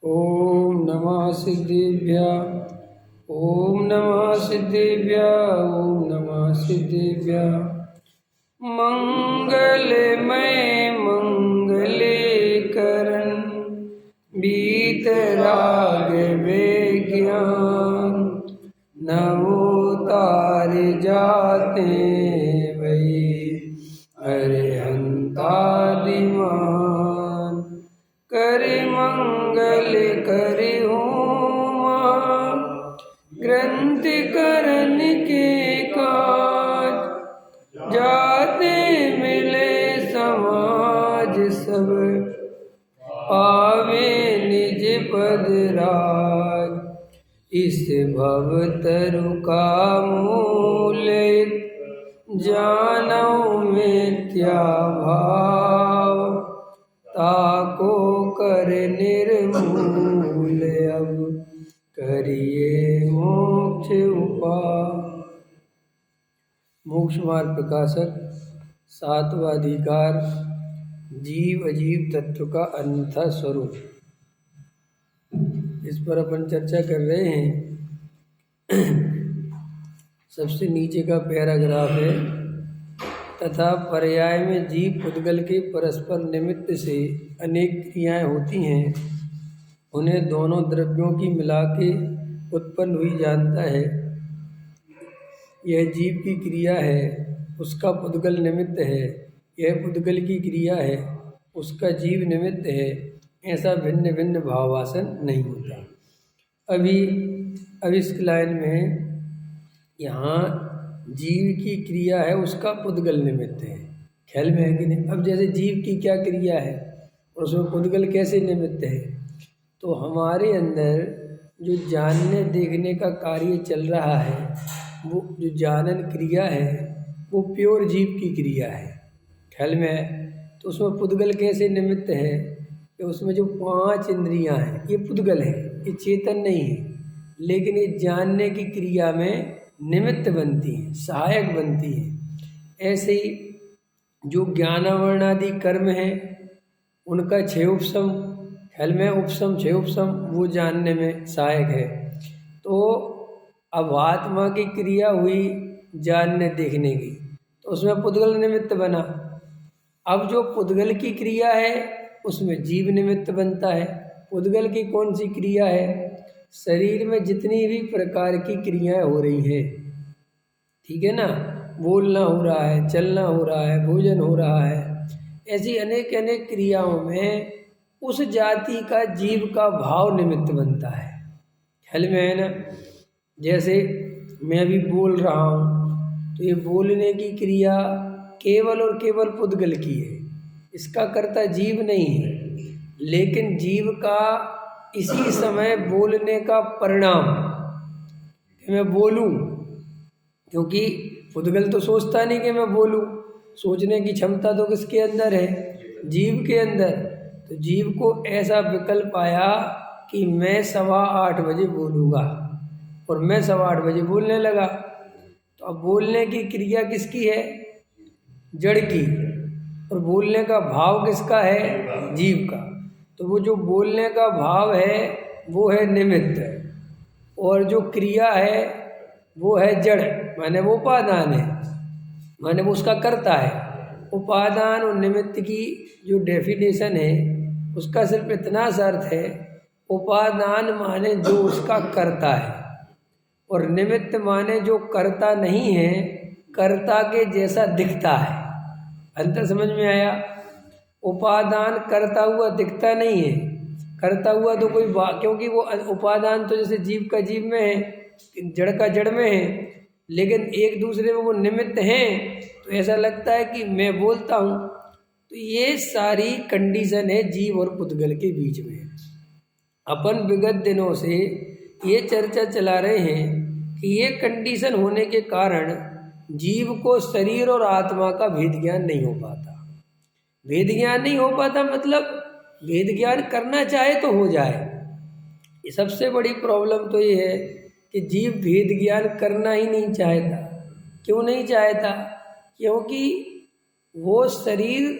ओम नमः सिद्धेभ्य। ओम नमः सिद्धेभ्य। ओम नमः सिद्धेभ्य। मंगलमय मंगले करण बीतराग विज्ञान नवोतार जाते वही अरिहंतादिमान कर मंगल करि होमा ग्रंथ करन के काज जाते मिले समाज सब पावे निज पद राज। इस भव तरु का मूल जानौ मिथ्या भाव ताको कर निर्मूल अब करिए मोक्ष उपाय। मोक्ष मार्ग प्रकाशक सातवां अधिकार जीव अजीव तत्व का अन्यथा स्वरूप, इस पर अपन चर्चा कर रहे हैं। सबसे नीचे का पैराग्राफ है, तथा पर्याय में जीव पुद्गल के परस्पर निमित्त से अनेक क्रियाएं होती हैं, उन्हें दोनों द्रव्यों की मिला के उत्पन्न हुई जानता है। यह जीव की क्रिया है, उसका पुद्गल निमित्त है। यह पुद्गल की क्रिया है, उसका जीव निमित्त है। ऐसा भिन्न भिन्न भावासन नहीं होता। अभी इस लाइन में यहाँ जीव की क्रिया है, उसका पुद्गल निमित्त है। ख्याल में है कि नहीं? अब जैसे जीव की क्या क्रिया है और उसमें पुद्गल कैसे निमित्त है, तो हमारे अंदर जो जानने देखने का कार्य चल रहा है, वो जो जानन क्रिया है वो प्योर जीव की क्रिया है। ख्याल में है? तो उसमें पुद्गल कैसे निमित्त है कि उसमें जो 5 इंद्रियां हैं ये पुद्गल है, ये चेतन नहीं है, लेकिन ये जानने की क्रिया में निमित्त बनती हैं, सहायक बनती हैं। ऐसे ही जो ज्ञानावरणादि कर्म हैं उनका 6 उपसम, ख्याल में उपसम 6 उपसम, वो जानने में सहायक है। तो अब आत्मा की क्रिया हुई जानने देखने की, तो उसमें पुद्गल निमित्त बना। अब जो पुद्गल की क्रिया है उसमें जीव निमित्त बनता है। पुद्गल की कौन सी क्रिया है? शरीर में जितनी भी प्रकार की क्रियाएं हो रही हैं, ठीक है ना, बोलना हो रहा है, चलना हो रहा है, भोजन हो रहा है, ऐसी अनेक अनेक क्रियाओं में उस जाति का जीव का भाव निमित्त बनता है। ख्याल में है ना? जैसे मैं अभी बोल रहा हूँ, तो ये बोलने की क्रिया केवल और केवल पुद्गल की है, इसका कर्ता जीव नहीं है। लेकिन जीव का इसी समय बोलने का परिणाम कि मैं बोलूं, क्योंकि पुद्गल तो सोचता नहीं कि मैं बोलूं, सोचने की क्षमता तो किसके अंदर है? जीव के अंदर। तो जीव को ऐसा विकल्प आया कि मैं 8:15 बजे बोलूँगा, और मैं 8:15 बजे बोलने लगा। तो अब बोलने की क्रिया किसकी है? जड़ की। और बोलने का भाव किसका है? जीव का। तो वो जो बोलने का भाव है वो है निमित्त, और जो क्रिया है वो है जड़, माने वो उपादान है, माने वो उसका कर्ता है। उपादान और निमित्त की जो डेफिनेशन है उसका सिर्फ इतना सा अर्थ है, उपादान माने जो उसका कर्ता है, और निमित्त माने जो कर्ता नहीं है, कर्ता के जैसा दिखता है। अंतर समझ में आया? उपादान करता हुआ दिखता नहीं है, करता हुआ तो कोई क्योंकि वो उपादान तो जैसे जीव का जीव में है, जड़ का जड़ में है, लेकिन एक दूसरे में वो निमित्त हैं, तो ऐसा लगता है कि मैं बोलता हूँ। तो ये सारी कंडीशन है जीव और पुद्गल के बीच में। अपन विगत दिनों से ये चर्चा चला रहे हैं कि ये कंडीशन होने के कारण जीव को शरीर और आत्मा का भेद ज्ञान नहीं हो पाता। भेद ज्ञान नहीं हो पाता मतलब भेद ज्ञान करना चाहे तो हो जाए। ये सबसे बड़ी प्रॉब्लम तो ये है कि जीव भेद ज्ञान करना ही नहीं चाहता। क्यों नहीं चाहता? क्योंकि वो शरीर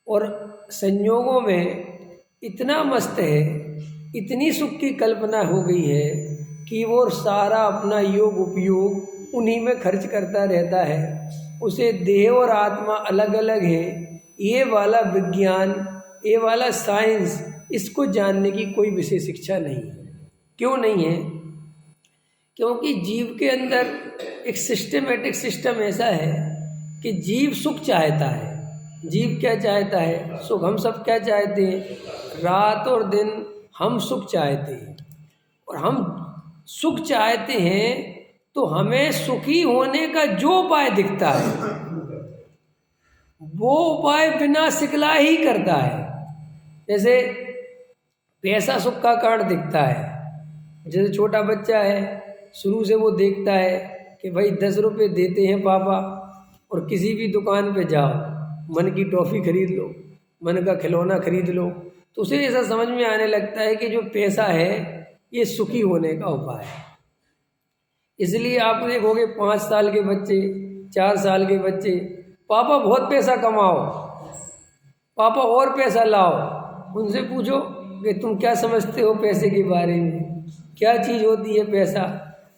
और संयोगों में इतना मस्त है, इतनी सुख की कल्पना हो गई है कि वो सारा अपना योग उपयोग उन्हीं में खर्च करता रहता है। उसे देह और आत्मा अलग अलग है, ये वाला विज्ञान, ये वाला साइंस, इसको जानने की कोई विशेष इच्छा नहीं है। क्यों नहीं है? क्योंकि जीव के अंदर एक सिस्टमेटिक सिस्टम ऐसा है कि जीव सुख चाहता है। जीव क्या चाहता है? सुख। हम सब क्या चाहते हैं? रात और दिन हम सुख चाहते हैं। और हम सुख चाहते हैं तो हमें सुखी होने का जो उपाय दिखता है वो उपाय बिना सिखला ही करता है। जैसे पैसा सुख का कारण दिखता है। जैसे छोटा बच्चा है, शुरू से वो देखता है कि भाई 10 रुपये देते हैं पापा, और किसी भी दुकान पे जाओ, मन की टॉफ़ी खरीद लो, मन का खिलौना खरीद लो, तो उसे ऐसा समझ में आने लगता है कि जो पैसा है ये सुखी होने का उपाय है। इसलिए आप देखोगे 5 साल के बच्चे, 4 साल के बच्चे, पापा बहुत पैसा कमाओ, पापा और पैसा लाओ। उनसे पूछो कि तुम क्या समझते हो पैसे के बारे में, क्या चीज़ होती है पैसा?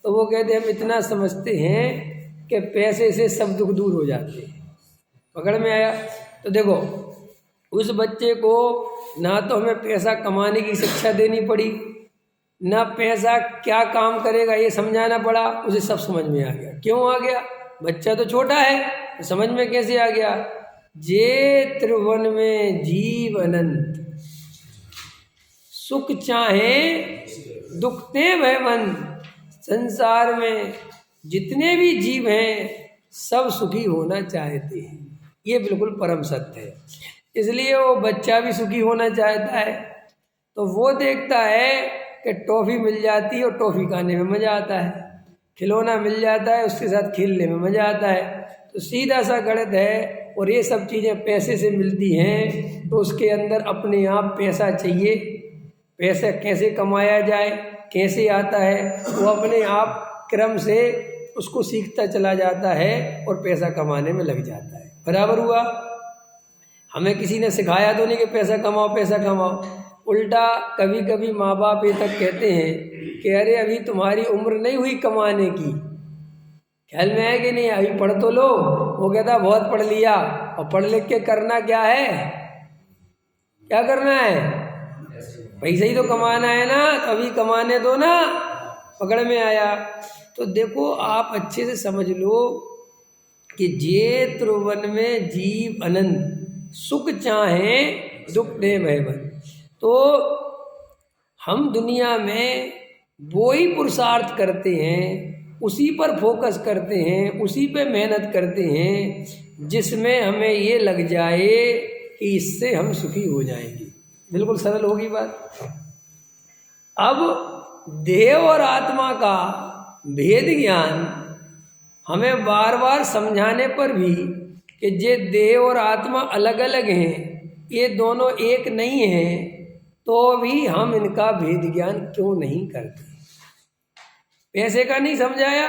तो वो कहते हैं हम इतना समझते हैं कि पैसे से सब दुख दूर हो जाते हैं। पकड़ में आया? तो देखो, उस बच्चे को ना तो हमें पैसा कमाने की शिक्षा देनी पड़ी, ना पैसा क्या काम करेगा ये समझाना पड़ा, उसे सब समझ में आ गया। क्यों आ गया? बच्चा तो छोटा है, तो समझ में कैसे आ गया? जे त्रिभुवन में जीव अनंत, सुख चाहे दुखते भयवन। संसार में जितने भी जीव हैं सब सुखी होना चाहते हैं, ये बिल्कुल परम सत्य है। इसलिए वो बच्चा भी सुखी होना चाहता है, तो वो देखता है कि टॉफ़ी मिल जाती है और टॉफ़ी खाने में मज़ा आता है, खिलौना मिल जाता है उसके साथ खेलने में मज़ा आता है। तो सीधा सा गणित है, और ये सब चीज़ें पैसे से मिलती हैं, तो उसके अंदर अपने आप पैसा चाहिए। पैसा कैसे कमाया जाए, कैसे आता है, वो अपने आप क्रम से उसको सीखता चला जाता है और पैसा कमाने में लग जाता है। बराबर हुआ? हमें किसी ने सिखाया तो नहीं कि पैसा कमाओ पैसा कमाओ। उल्टा कभी कभी माँ बाप ये तक कहते हैं कि अरे अभी तुम्हारी उम्र नहीं हुई कमाने की, ख्याल में है कि नहीं, अभी पढ़ तो लो। वो कहता बहुत पढ़ लिया, और पढ़ लिख के करना क्या है? क्या करना है? पैसा ही तो कमाना है ना, तो अभी कमाने दो ना। पकड़ में आया? तो देखो, आप अच्छे से समझ लो कि जे त्रिभुवन में जीव अनंत, सुख चाहे दुख दे भयवन। तो हम दुनिया में वो ही पुरुषार्थ करते हैं, उसी पर फोकस करते हैं, उसी पे मेहनत करते हैं जिसमें हमें ये लग जाए कि इससे हम सुखी हो जाएंगे। बिल्कुल सरल होगी बात। अब देह और आत्मा का भेद ज्ञान हमें बार बार समझाने पर भी कि जे देह और आत्मा अलग अलग हैं, ये दोनों एक नहीं हैं, तो भी हम इनका भेद ज्ञान क्यों नहीं करते? पैसे का नहीं समझाया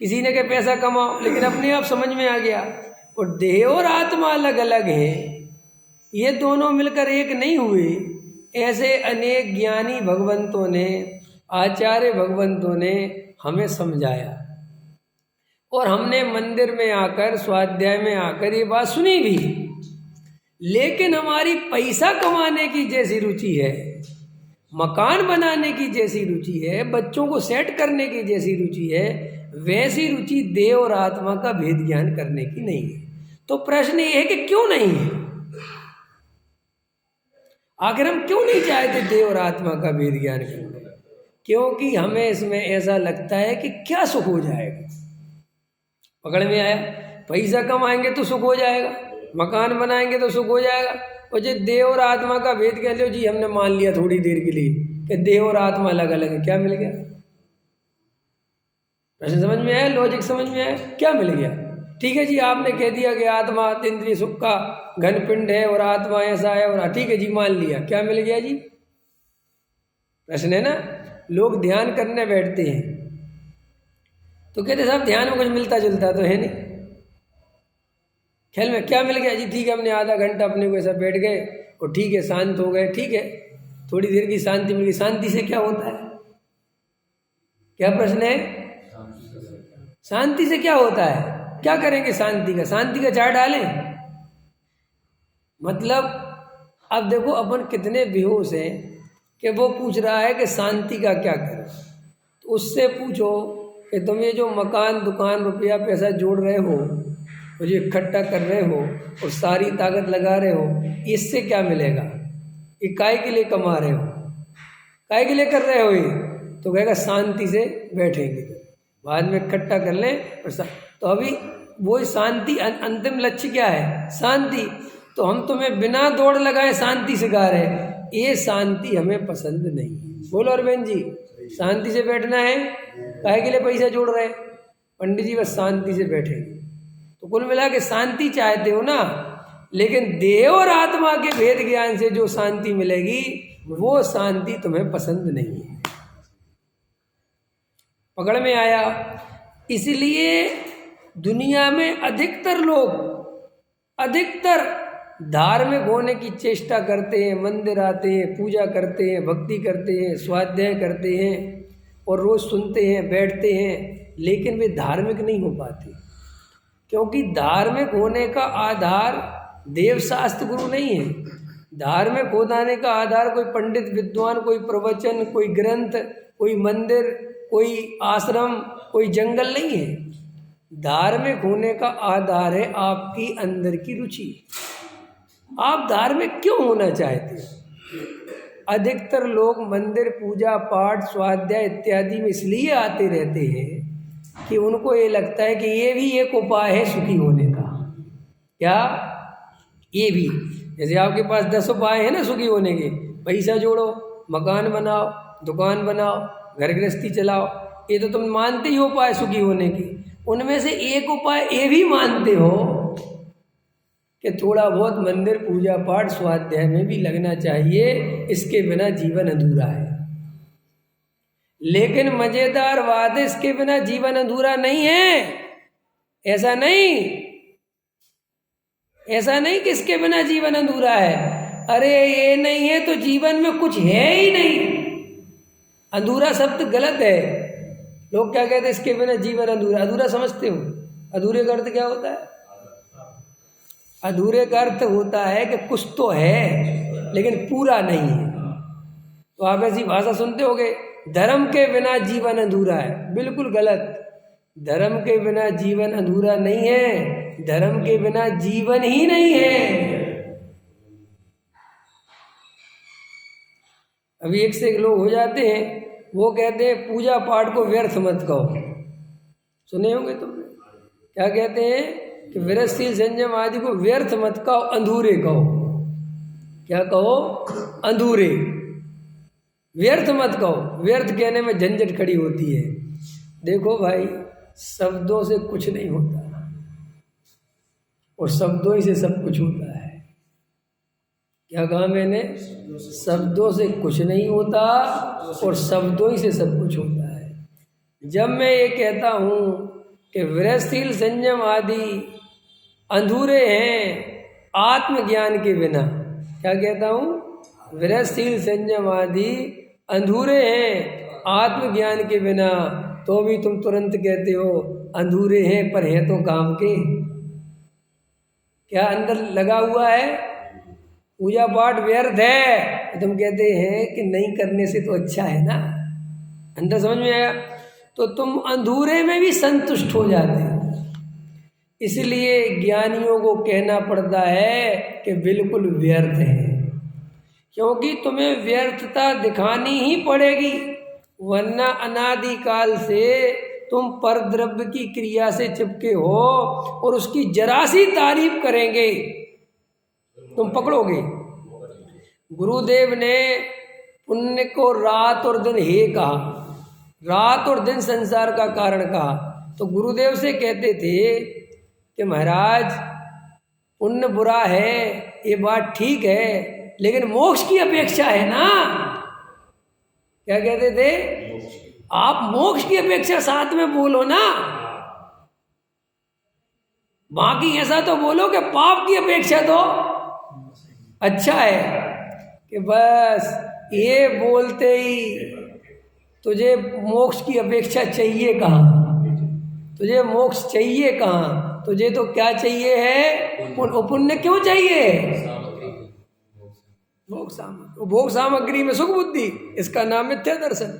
किसी ने कि पैसा कमाओ, लेकिन अपने आप समझ में आ गया। और देह और आत्मा अलग अलग हैं, ये दोनों मिलकर एक नहीं हुए। ऐसे अनेक ज्ञानी भगवंतों ने, आचार्य भगवंतों ने हमें समझाया, और हमने मंदिर में आकर, स्वाध्याय में आकर ये बात सुनी भी। लेकिन हमारी पैसा कमाने की जैसी रुचि है, मकान बनाने की जैसी रुचि है, बच्चों को सेट करने की जैसी रुचि है, वैसी रुचि देह और आत्मा का भेद ज्ञान करने की नहीं है। तो प्रश्न ये है कि क्यों नहीं है? आखिर हम क्यों नहीं चाहते देह और आत्मा का भेद ज्ञान करना? क्योंकि हमें इसमें ऐसा लगता है कि क्या सुख हो जाएगा। पकड़ में आया? पैसा कमाएंगे तो सुख हो जाएगा, मकान बनाएंगे तो सुख हो जाएगा। और जो देह और आत्मा का भेद कह लो जी, हमने मान लिया थोड़ी देर के लिए कि देह और आत्मा अलग अलग है, क्या मिल गया? प्रश्न समझ में आया? लॉजिक समझ में आया? क्या मिल गया? ठीक है जी, आपने कह दिया कि आत्मा अतीन्द्रिय सुख का घन पिंड है और आत्मा ऐसा है, और ठीक है जी, मान लिया। क्या मिल गया जी? प्रश्न है ना। लोग ध्यान करने बैठते हैं तो कहते साहब ध्यान में कुछ मिलता जुलता तो है नहीं। ख्याल में क्या मिल गया जी? ठीक है, हमने आधा घंटा अपने को ऐसा बैठ गए और ठीक है शांत हो गए, ठीक है थोड़ी देर की शांति मिल गई, शांति से क्या होता है? क्या प्रश्न है? शांति से क्या होता है? क्या करेंगे शांति का? शांति का चार्ट डालें? मतलब अब देखो अपन कितने बेहोश हैं कि वो पूछ रहा है कि शांति का क्या करें। तो उससे पूछो कि तुम ये जो मकान दुकान रुपया पैसा जोड़ रहे हो और ये इकट्ठा कर रहे हो और सारी ताकत लगा रहे हो, इससे क्या मिलेगा? ये काय के लिए कमा रहे हो, काय के लिए कर रहे हो ये? तो कहेगा शांति से बैठेंगे, बाद में इकट्ठा कर लें। तो अभी वो शांति अंतिम लक्ष्य क्या है? शांति। तो हम तुम्हें बिना दौड़ लगाए शांति सिखा रहे हैं, ये शांति हमें पसंद नहीं है। बोलो अरविंद जी, शांति से बैठना है, काहे के लिए पैसा जोड़ रहे हैं? पंडित जी बस शांति से बैठेंगे। तो कुल मिला के शांति चाहते हो ना, लेकिन देह और आत्मा के भेद ज्ञान से जो शांति मिलेगी वो शांति तुम्हें पसंद नहीं है। पकड़ में आया? इसलिए दुनिया में अधिकतर धार्मिक होने की चेष्टा करते हैं, मंदिर आते हैं, पूजा करते हैं, भक्ति करते हैं, स्वाध्याय करते हैं और रोज सुनते हैं, बैठते हैं, लेकिन वे धार्मिक नहीं हो पाते। क्योंकि धार्मिक होने का आधार देवशास्त्र गुरु नहीं है। धार्मिक होने का आधार कोई पंडित विद्वान, कोई प्रवचन, कोई ग्रंथ, कोई मंदिर, कोई आश्रम, कोई जंगल नहीं है। धार्मिक होने का आधार है आपकी अंदर की रुचि। आप धार्मिक क्यों होना चाहते हैं? अधिकतर लोग मंदिर, पूजा पाठ, स्वाध्याय इत्यादि में इसलिए आते रहते हैं कि उनको ये लगता है कि ये भी एक उपाय है सुखी होने का। क्या? ये भी, जैसे आपके पास 10 उपाय है ना सुखी होने के, पैसा जोड़ो, मकान बनाओ, दुकान बनाओ, घर गृहस्थी चलाओ, ये तो तुम मानते ही हो उपाय सुखी होने के। उनमें से एक उपाय ये भी मानते हो कि थोड़ा बहुत मंदिर, पूजा पाठ, स्वाध्याय में भी लगना चाहिए, इसके बिना जीवन अधूरा है। लेकिन मजेदार बात है, इसके बिना जीवन अधूरा नहीं है। ऐसा नहीं कि इसके बिना जीवन अधूरा है। अरे ये नहीं है तो जीवन में कुछ है ही नहीं। अधूरा शब्द गलत है। लोग क्या कहते हैं? इसके बिना जीवन अधूरा। अधूरा समझते हो? अधूरे का अर्थ क्या होता है? अधूरे का अर्थ होता है कि कुछ तो है लेकिन पूरा नहीं है। तो आप ऐसी भाषा सुनते होगे, धर्म के बिना जीवन अधूरा है। बिल्कुल गलत। धर्म के बिना जीवन अधूरा नहीं है, धर्म के बिना जीवन ही नहीं है। अभी एक से एक लोग हो जाते हैं, वो कहते हैं पूजा पाठ को व्यर्थ मत कहो। सुने होंगे तुमने? क्या कहते हैं कि विरसशील संयम आदि को व्यर्थ मत कहो, अधूरे कहो। क्या कहो? अधूरे। व्यर्थ मत कहो। व्यर्थ कहने में झंझट खड़ी होती है। देखो भाई, शब्दों से कुछ नहीं होता और शब्दों ही से सब कुछ होता है। क्या कहा मैंने? शब्दों से कुछ नहीं होता और शब्दों ही से सब कुछ होता है। जब मैं ये कहता हूँ कि विरसशील संयम आदि अधूरे हैं आत्मज्ञान के बिना, क्या कहता हूँ? विरसशील संयम आदि अधूरे हैं आत्मज्ञान के बिना, तो भी तुम तुरंत कहते हो अधूरे हैं पर हैं तो काम के। क्या अंदर लगा हुआ है? पूजा पाठ व्यर्थ है, तुम कहते हैं कि नहीं करने से तो अच्छा है ना। अंदर समझ में आया? तो तुम अधूरे में भी संतुष्ट हो जाते हो। इसलिए ज्ञानियों को कहना पड़ता है कि बिल्कुल व्यर्थ है, क्योंकि तुम्हें व्यर्थता दिखानी ही पड़ेगी, वरना अनादिकाल से तुम परद्रव्य की क्रिया से चिपके हो और उसकी जरा सी तारीफ करेंगे तुम पकड़ोगे। गुरुदेव ने पुण्य को रात और दिन हे कहा, रात और दिन संसार का कारण कहा। तो गुरुदेव से कहते थे कि महाराज पुण्य बुरा है, ये बात ठीक है, लेकिन मोक्ष की अपेक्षा है ना। क्या कहते थे? आप मोक्ष की अपेक्षा साथ में बोलो ना, बाकी ऐसा तो बोलो कि पाप की अपेक्षा तो अच्छा है कि बस ये बोलते ही तुझे मोक्ष की अपेक्षा चाहिए कहाँ, तुझे मोक्ष चाहिए कहाँ, तुझे तो क्या चाहिए है, पुण्य क्यों चाहिए, भोग सामग्री में सुख बुद्धि, इसका नाम मिथ्या दर्शन।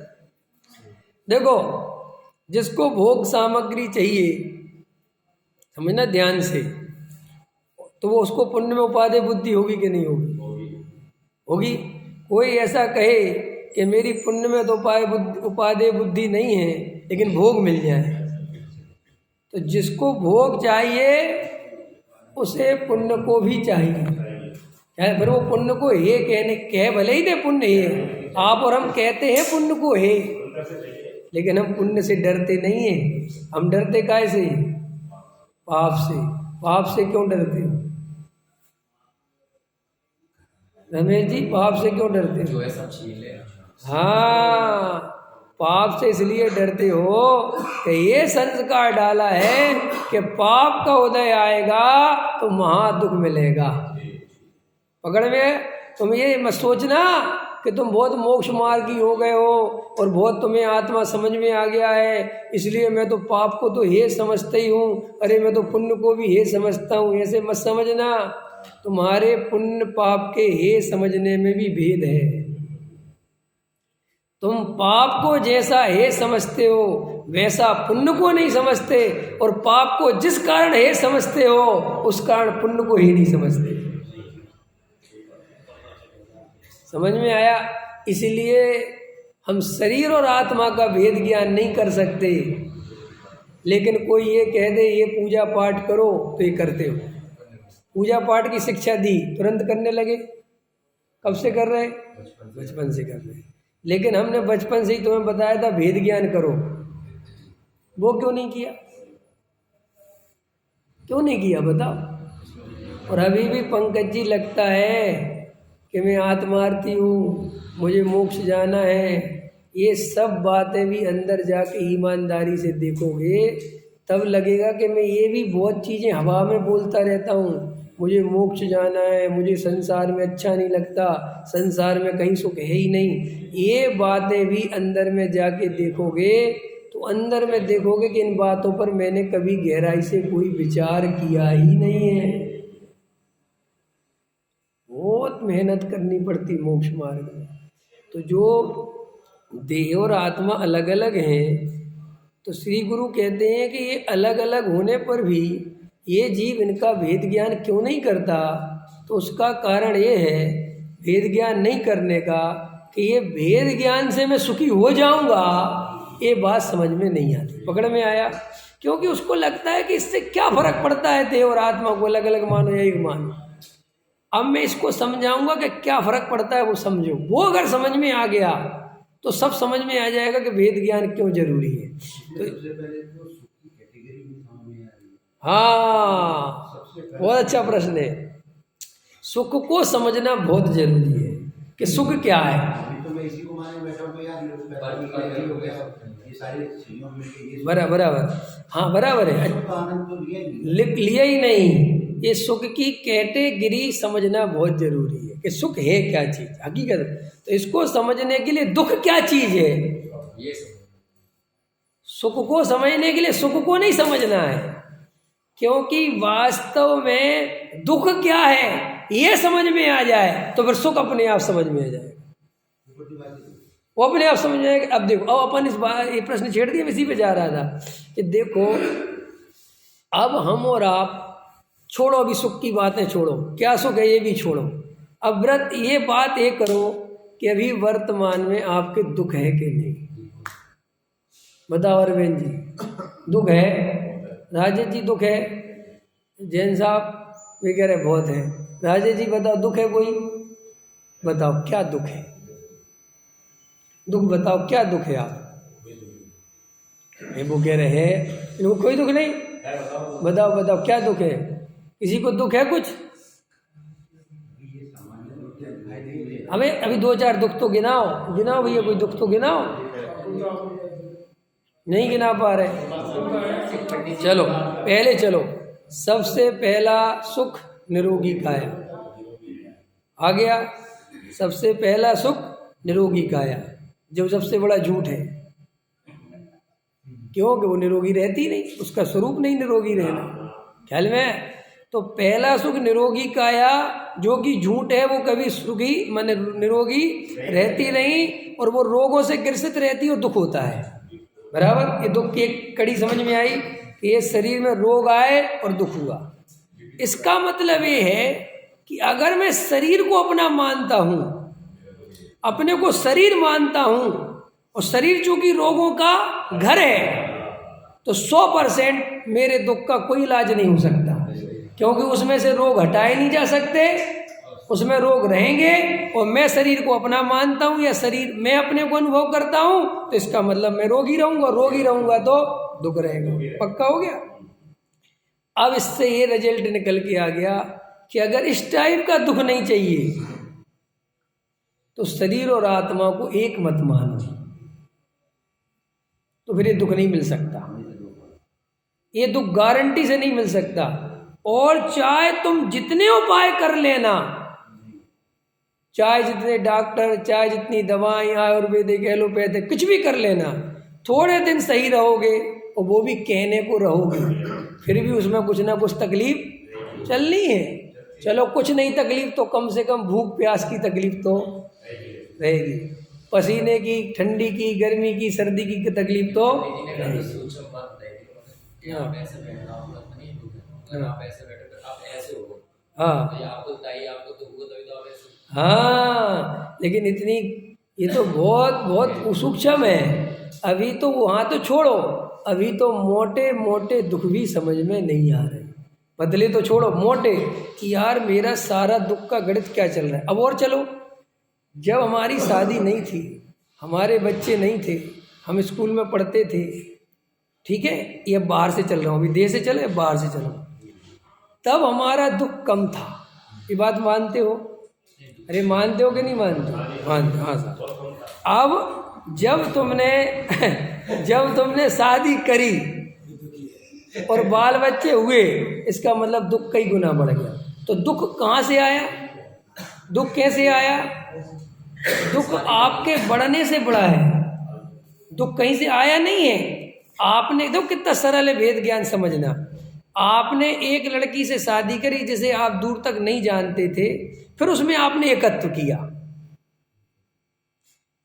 देखो जिसको भोग सामग्री चाहिए, समझना ध्यान से, तो वो उसको पुण्य में उपादेय बुद्धि होगी कि नहीं होगी, होगी। कोई ऐसा कहे कि मेरी पुण्य में तो उपादेय बुद्धि नहीं है लेकिन भोग मिल जाए, तो जिसको भोग चाहिए उसे पुण्य को भी चाहिए। फिर वो पुण्य को हे कह भले ही दे पुण्य हे, आप और हम कहते हैं पुण्य को हे, लेकिन हम पुण्य से डरते नहीं हैं। हम डरते काहे से, पाप से। पाप से क्यों डरते हो रमेश जी, पाप से क्यों डरते हो? हाँ, पाप से इसलिए डरते हो कि ये संस्कार डाला है कि पाप का उदय आएगा तो महा दुख मिलेगा। पकड़ में तुम ये मत सोचना कि तुम बहुत मोक्ष मार्गी हो गए हो और बहुत तुम्हें आत्मा समझ में आ गया है, इसलिए मैं तो पाप को तो हे समझता ही हूँ, अरे मैं तो पुण्य को भी हे समझता हूँ। ऐसे मत समझना, तुम्हारे पुण्य पाप के हे समझने में भी भेद है। तुम पाप को जैसा हे समझते हो वैसा पुण्य को नहीं समझते, और पाप को जिस कारण हे समझते हो उस कारण पुण्य को हे नहीं समझते। समझ में आया? इसलिए हम शरीर और आत्मा का भेद ज्ञान नहीं कर सकते, लेकिन कोई ये कह दे ये पूजा पाठ करो तो ये करते हो। पूजा पाठ की शिक्षा दी, तुरंत करने लगे। कब से कर रहे? बचपन से कर रहे। लेकिन हमने बचपन से ही तुम्हें बताया था भेद ज्ञान करो, वो क्यों नहीं किया? क्यों नहीं किया बताओ? और अभी भी पंकज जी लगता है कि मैं आत्मार्थी हूँ, मुझे मोक्ष जाना है। ये सब बातें भी अंदर जाके ईमानदारी से देखोगे तब लगेगा कि मैं ये भी बहुत चीज़ें हवा में बोलता रहता हूँ, मुझे मोक्ष जाना है, मुझे संसार में अच्छा नहीं लगता, संसार में कहीं सुख है ही नहीं। ये बातें भी अंदर में जाके देखोगे तो अंदर में देखोगे कि इन बातों पर मैंने कभी गहराई से कोई विचार किया ही नहीं है। बहुत मेहनत करनी पड़ती मोक्ष मार्ग में। तो जो देह और आत्मा अलग अलग हैं, तो श्री गुरु कहते हैं कि ये अलग अलग होने पर भी ये जीव इनका भेद ज्ञान क्यों नहीं करता? तो उसका कारण ये है भेद ज्ञान नहीं करने का कि ये भेद ज्ञान से मैं सुखी हो जाऊंगा, ये बात समझ में नहीं आती। पकड़ में आया? क्योंकि उसको लगता है कि इससे क्या फर्क पड़ता है, देह और आत्मा को अलग अलग मानो या एक मानो। अब मैं इसको समझाऊंगा कि क्या फर्क पड़ता है, वो समझो। वो अगर समझ में आ गया तो सब समझ में आ जाएगा कि भेद ज्ञान क्यों जरूरी है। तो हाँ, बहुत अच्छा प्रश्न है। सुख को समझना बहुत जरूरी है कि सुख क्या है। बराबर, हाँ बराबर है, लिया ही नहीं। ये सुख की कैटेगरी समझना बहुत जरूरी है कि सुख है क्या चीज, हकीकत। तो इसको समझने के लिए दुख क्या चीज है, सुख को समझने के लिए सुख को नहीं समझना है, क्योंकि वास्तव में दुख क्या है ये समझ में आ जाए तो फिर सुख अपने आप समझ में आ जाएगा, वो अपने आप समझ में आएगा। अब देखो, अब अपन इस बार ये प्रश्न छेड़ दिया, इसी पे जा रहा था कि देखो अब हम और आप छोड़ो, अभी सुख की बातें छोड़ो, क्या सुख है ये भी छोड़ो। अब व्रत ये बात ये करो कि अभी वर्तमान में आपके दुख है कि नहीं, बताओ अरविंद जी, दुख है? राजेश जी दुख है? जैन साहब वे कह रहे बहुत है। राजेश जी बताओ दुख है कोई? बताओ क्या दुख है, दुख बताओ क्या दुख है आप? वो कह रहे हैं इनको कोई दुख नहीं। बताओ बताओ क्या दुख है, किसी को दुख है कुछ? हमें अभी दो चार दुख तो गिनाओ, गिनाओ भैया, कोई दुख तो गिनाओ। नहीं गिना पा रहे? चलो पहले, चलो सबसे पहला सुख निरोगी काया, आ गया। सबसे पहला सुख निरोगी काया, जो सबसे बड़ा झूठ है। क्योंकि वो निरोगी रहती नहीं, उसका स्वरूप नहीं निरोगी रहना, ख्याल में। तो पहला सुख निरोगी काया जो कि झूठ है, वो कभी सुखी माने निरोगी रहती नहीं, और वो रोगों से ग्रसित रहती और दुख होता है। बराबर, ये दुख की एक कड़ी समझ में आई कि ये शरीर में रोग आए और दुख हुआ। इसका मतलब ये है कि अगर मैं शरीर को अपना मानता हूँ, अपने को शरीर मानता हूँ, और शरीर चूंकि रोगों का घर है, तो 100% मेरे दुख का कोई इलाज नहीं हो सकता, क्योंकि उसमें से रोग हटाए नहीं जा सकते, उसमें रोग रहेंगे। और मैं शरीर को अपना मानता हूँ या शरीर मैं अपने को अनुभव करता हूँ, तो इसका मतलब मैं रोगी रहूंगा, रोगी रहूंगा तो दुख रहेगा। पक्का हो गया। अब इससे ये रिजल्ट निकल के आ गया कि अगर इस टाइप का दुख नहीं चाहिए, तो शरीर और आत्मा को एक मत मानो, तो फिर ये दुख नहीं मिल सकता, ये दुख गारंटी से नहीं मिल सकता। और चाहे तुम जितने उपाय कर लेना, चाहे जितने डॉक्टर, चाहे जितनी दवाएं, आयुर्वेदिक, एलोपैथिक, कुछ भी कर लेना, थोड़े दिन सही रहोगे, और वो भी कहने को रहोगे, फिर भी उसमें कुछ ना कुछ तकलीफ चलनी है। चलो कुछ नहीं तकलीफ, तो कम से कम भूख प्यास की तकलीफ तो रहेगी, पसीने की, ठंडी की, गर्मी की, सर्दी की तकलीफ तो हाँ, लेकिन इतनी, ये तो बहुत बहुत सूक्ष्म है। अभी तो वहाँ तो छोड़ो, अभी तो मोटे मोटे दुख भी समझ में नहीं आ रहे, पतले तो छोड़ो, मोटे, कि यार मेरा सारा दुख का गणित क्या चल रहा है। अब और चलो, जब हमारी शादी नहीं थी, हमारे बच्चे नहीं थे, हम स्कूल में पढ़ते थे, ठीक है, ये बाहर से चल रहा हूँ, विदेश से चले, बाहर से चलो, तब हमारा दुख कम था। ये बात मानते हो? अरे मानते हो कि नहीं मानते? मानते, हाँ सर। अब जब तुमने शादी करी और बाल बच्चे हुए, इसका मतलब दुख कई गुना बढ़ गया। तो दुख कहाँ से आया? दुख कैसे आया? दुख आपके बढ़ने से बढ़ा है, दुख कहीं से आया नहीं है। आपने देखो कितना सरल है भेद ज्ञान समझना। आपने एक लड़की से शादी करी जिसे आप दूर तक नहीं जानते थे, फिर उसमें आपने एकत्व किया।